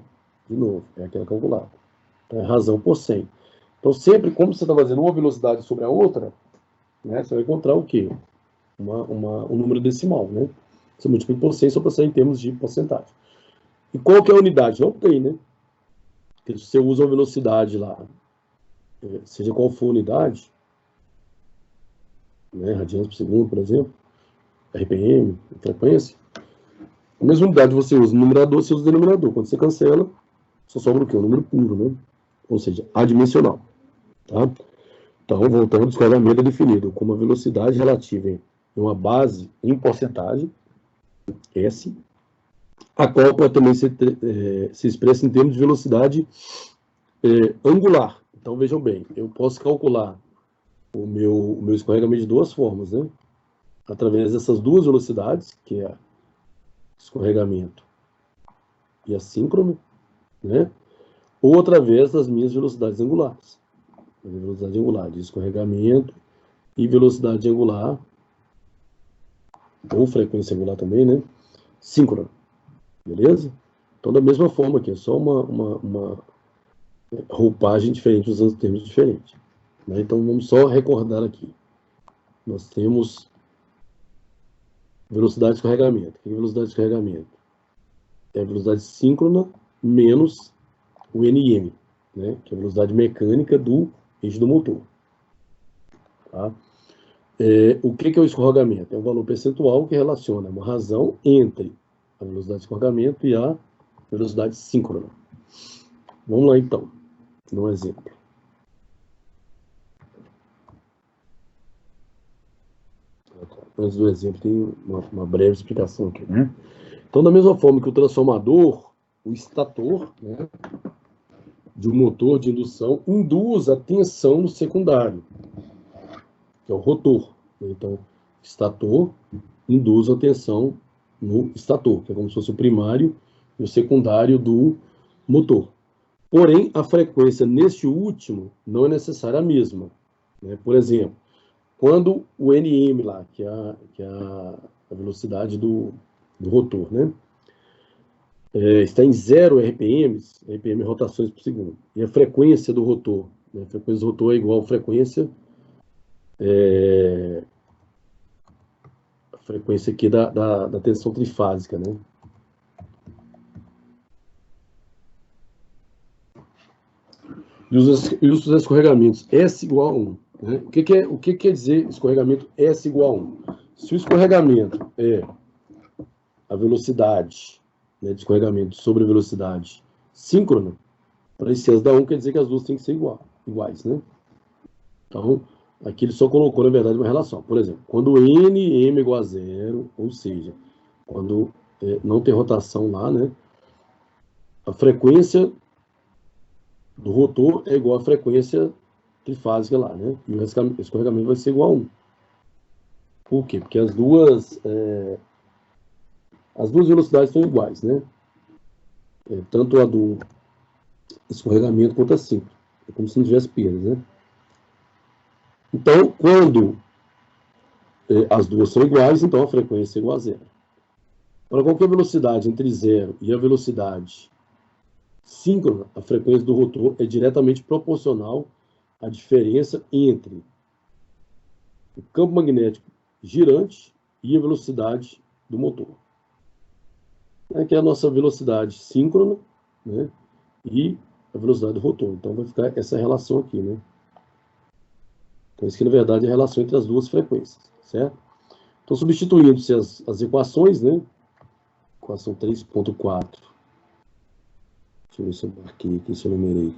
De novo, é aquela calculada. Então, é razão por 100. Então, sempre, como você está fazendo uma velocidade sobre a outra, né, você vai encontrar o quê? Um número decimal, né? Você multiplica por 100 só para sair em termos de porcentagem. E qual que é a unidade? Não tem, né? Porque se você usa uma velocidade lá, seja qual for a unidade, né, radianos por segundo, por exemplo, RPM, frequência, a mesma unidade você usa no numerador, você usa no denominador. Quando você cancela, só sobra o quê? O número puro, né? Ou seja, adimensional. Tá? Então, voltando, o escorregamento é definido como a velocidade relativa em uma base em porcentagem, S, a qual pode também se expressa em termos de velocidade angular. Então, vejam bem, eu posso calcular o meu escorregamento de duas formas, né? Através dessas duas velocidades, que é escorregamento e assíncrono, né? Ou através das minhas velocidades angulares. Velocidade angular de escorregamento e velocidade angular, ou frequência angular também, né? Síncrona. Beleza? Então, da mesma forma aqui, é só uma roupagem diferente, usando termos diferentes. Né? Então, vamos só recordar aqui. Nós temos velocidade de escorregamento. O que é velocidade de escorregamento? É a velocidade síncrona menos o NM, né? Que é a velocidade mecânica do eixo do motor. Tá? O que é o escorregamento? É um valor percentual que relaciona uma razão entre a velocidade de escorregamento e a velocidade síncrona. Vamos lá, então, dar um exemplo. Antes do exemplo, tem uma breve explicação aqui, né? Então, da mesma forma que o transformador, o estator, né, de um motor de indução, induz a tensão no secundário, que é o rotor. Então, estator induz a tensão no estator, que é como se fosse o primário e o secundário do motor. Porém, a frequência neste último não é necessária a mesma. Né? Por exemplo, quando o NM lá, que é a velocidade do rotor, né? Está em 0 RPMs, RPM rotações por segundo, e a frequência do rotor, né? A frequência do rotor é igual à frequência aqui da tensão trifásica, né? E os escorregamentos S igual a 1. Né? O que quer dizer escorregamento S igual a 1? Se o escorregamento é a velocidade, né, de escorregamento sobre a velocidade síncrona, para esse S dar 1 quer dizer que as duas têm que ser iguais, né? Então, aqui ele só colocou, na verdade, uma relação. Por exemplo, quando NM é igual a 0, ou seja, quando não tem rotação lá, né, a frequência do rotor é igual à frequência trifásica lá, né? E o escorregamento vai ser igual a 1. Por quê? Porque as duas velocidades são iguais, né? Tanto a do escorregamento quanto a síncrona. É como se não tivesse perdas, né? Então, quando as duas são iguais, então a frequência é igual a 0. Para qualquer velocidade entre zero e a velocidade síncrona, a frequência do rotor é diretamente proporcional à diferença entre o campo magnético girante e a velocidade do motor. Aqui é a nossa velocidade síncrona, né, e a velocidade do rotor. Então, vai ficar essa relação aqui, né? Então, isso aqui, na verdade, é a relação entre as duas frequências, certo? Então, substituindo-se as equações, né? Equação 3.4. Deixa eu ver se eu marquei aqui, se eu numerei.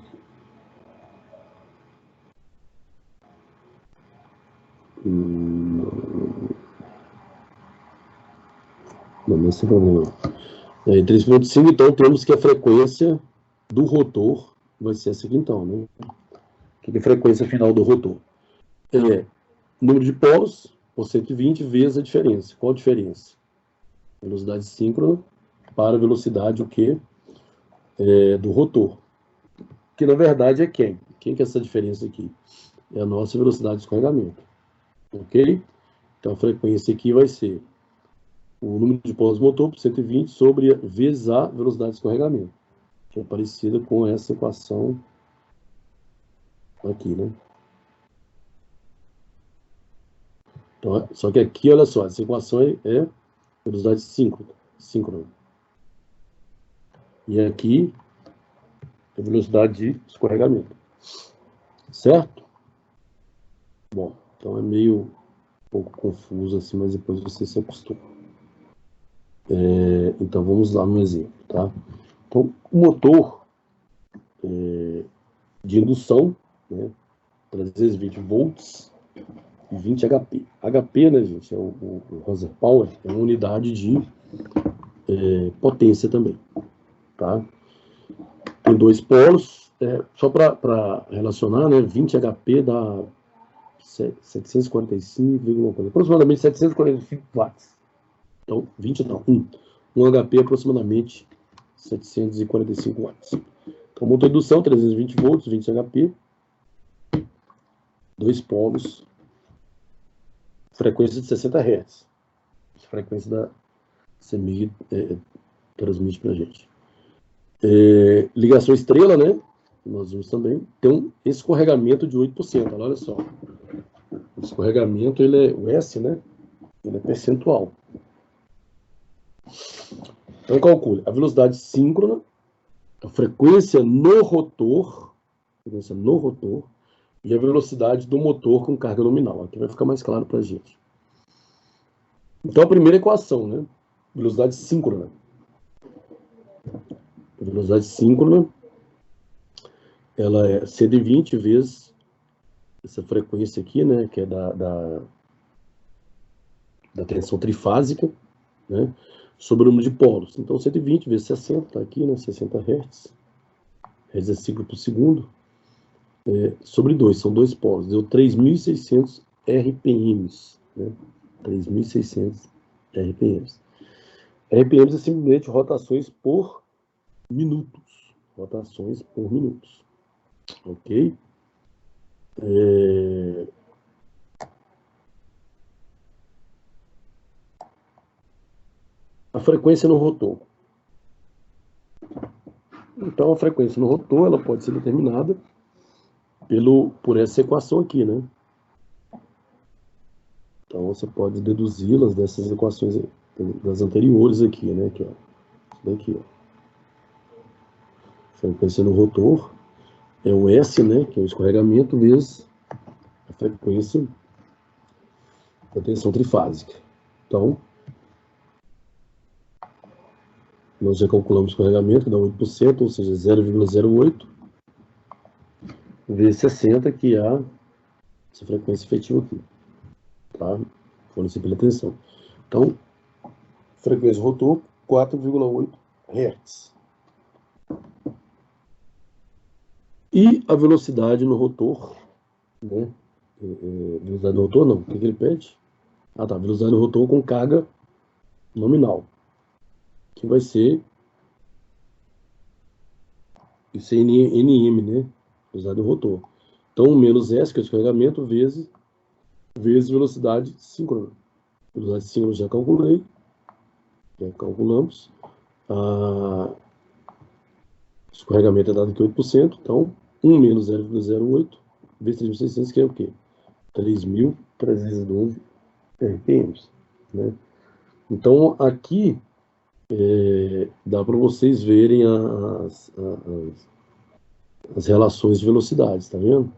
Não é sem problema. 3.5, então, temos que a frequência do rotor vai ser essa aqui, então, né? Que é a frequência final do rotor? É número de polos por 120 vezes a diferença. Qual a diferença? Velocidade síncrona para a velocidade o quê? Do rotor. Que, na verdade, é quem? Quem que é essa diferença aqui? É a nossa velocidade de escorregamento. Ok? Então, a frequência aqui vai ser o número de polos do motor por 120 sobre vezes a velocidade de escorregamento, que é parecida com essa equação aqui, né? Então, só que aqui, olha só, essa equação é velocidade síncrona. E aqui é velocidade de escorregamento. Certo? Bom, então é meio um pouco confuso assim, mas depois você se acostuma. Então vamos lá no exemplo, tá? Então, o motor de indução, né, 320 volts e 20 HP. HP, né, gente, é o horsepower, é uma unidade de potência também, tá? Tem dois polos, só para relacionar, né, 20 HP dá 745, aproximadamente 745 watts. Então, 20 não, 1 HP aproximadamente 745 watts. Então, motor de indução, 320 volts, 20 HP, dois polos, frequência de 60 Hz. Frequência da CEMIG transmite para a gente. Ligação estrela, né? Nós vimos também. Tem um escorregamento de 8%. Olha só. O escorregamento, o S, né? Ele é percentual. Então, calcule a velocidade síncrona, a frequência no rotor e a velocidade do motor com carga nominal. Aqui vai ficar mais claro para a gente. Então, a primeira equação, né? Velocidade síncrona. A velocidade síncrona, ela é 120 vezes essa frequência aqui, né? Que é da tensão trifásica, né? Sobre o número de polos. Então, 120 vezes 60, tá aqui, né? 60 Hz. Hz é ciclo por segundo. Sobre 2, são dois polos. Deu 3.600 RPMs, né? 3.600 RPMs. RPMs é simplesmente rotações por minutos. Rotações por minutos. Ok? A frequência no rotor. Então, a frequência no rotor, ela pode ser determinada por essa equação aqui, né? Então, você pode deduzi-las dessas equações das anteriores aqui, né? Aqui, ó. Daqui, ó. A frequência no rotor é o S, né? Que é o escorregamento, vezes a frequência da tensão trifásica. Então, nós já calculamos o escorregamento, que dá 8%, ou seja, 0,08, vezes 60, que é essa frequência efetiva aqui, tá? Fornecida pela tensão. Então, frequência rotor, 4,8 Hz. E a velocidade no rotor, né? Velocidade no rotor, não. O que ele pede? Ah, tá. Velocidade no rotor com carga nominal, que vai ser isso é NM, né? Velocidade do rotor. Então, menos S, que é o escorregamento, vezes velocidade síncrona. Velocidade síncrona já calculei. Né? Calculamos. O escorregamento é dado aqui 8%, então 1 menos 0,08 vezes 3.600, que é o quê? 3.312 RPMs. Né? Então, aqui dá para vocês verem as relações de velocidades, tá vendo?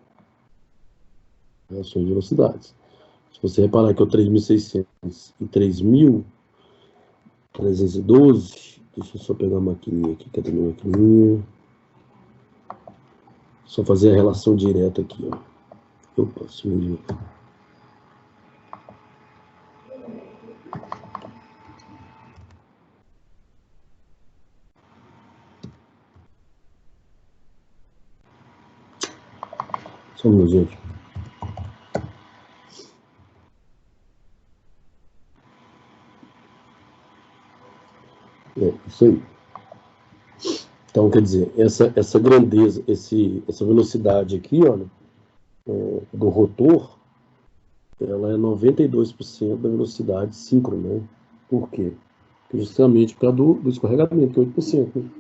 Relações de velocidades. Se você reparar que é o 3.600 e 3.312, deixa eu só pegar a maquininha aqui, cadê minha maquininha? Só fazer a relação direta aqui, ó. Opa, sumiu. Só um minuto, gente. Isso aí. Então, quer dizer, essa grandeza, essa velocidade aqui, olha, do rotor, ela é 92% da velocidade síncrona, né? Por quê? Justamente por causa do escorregamento, que é 8%. Né?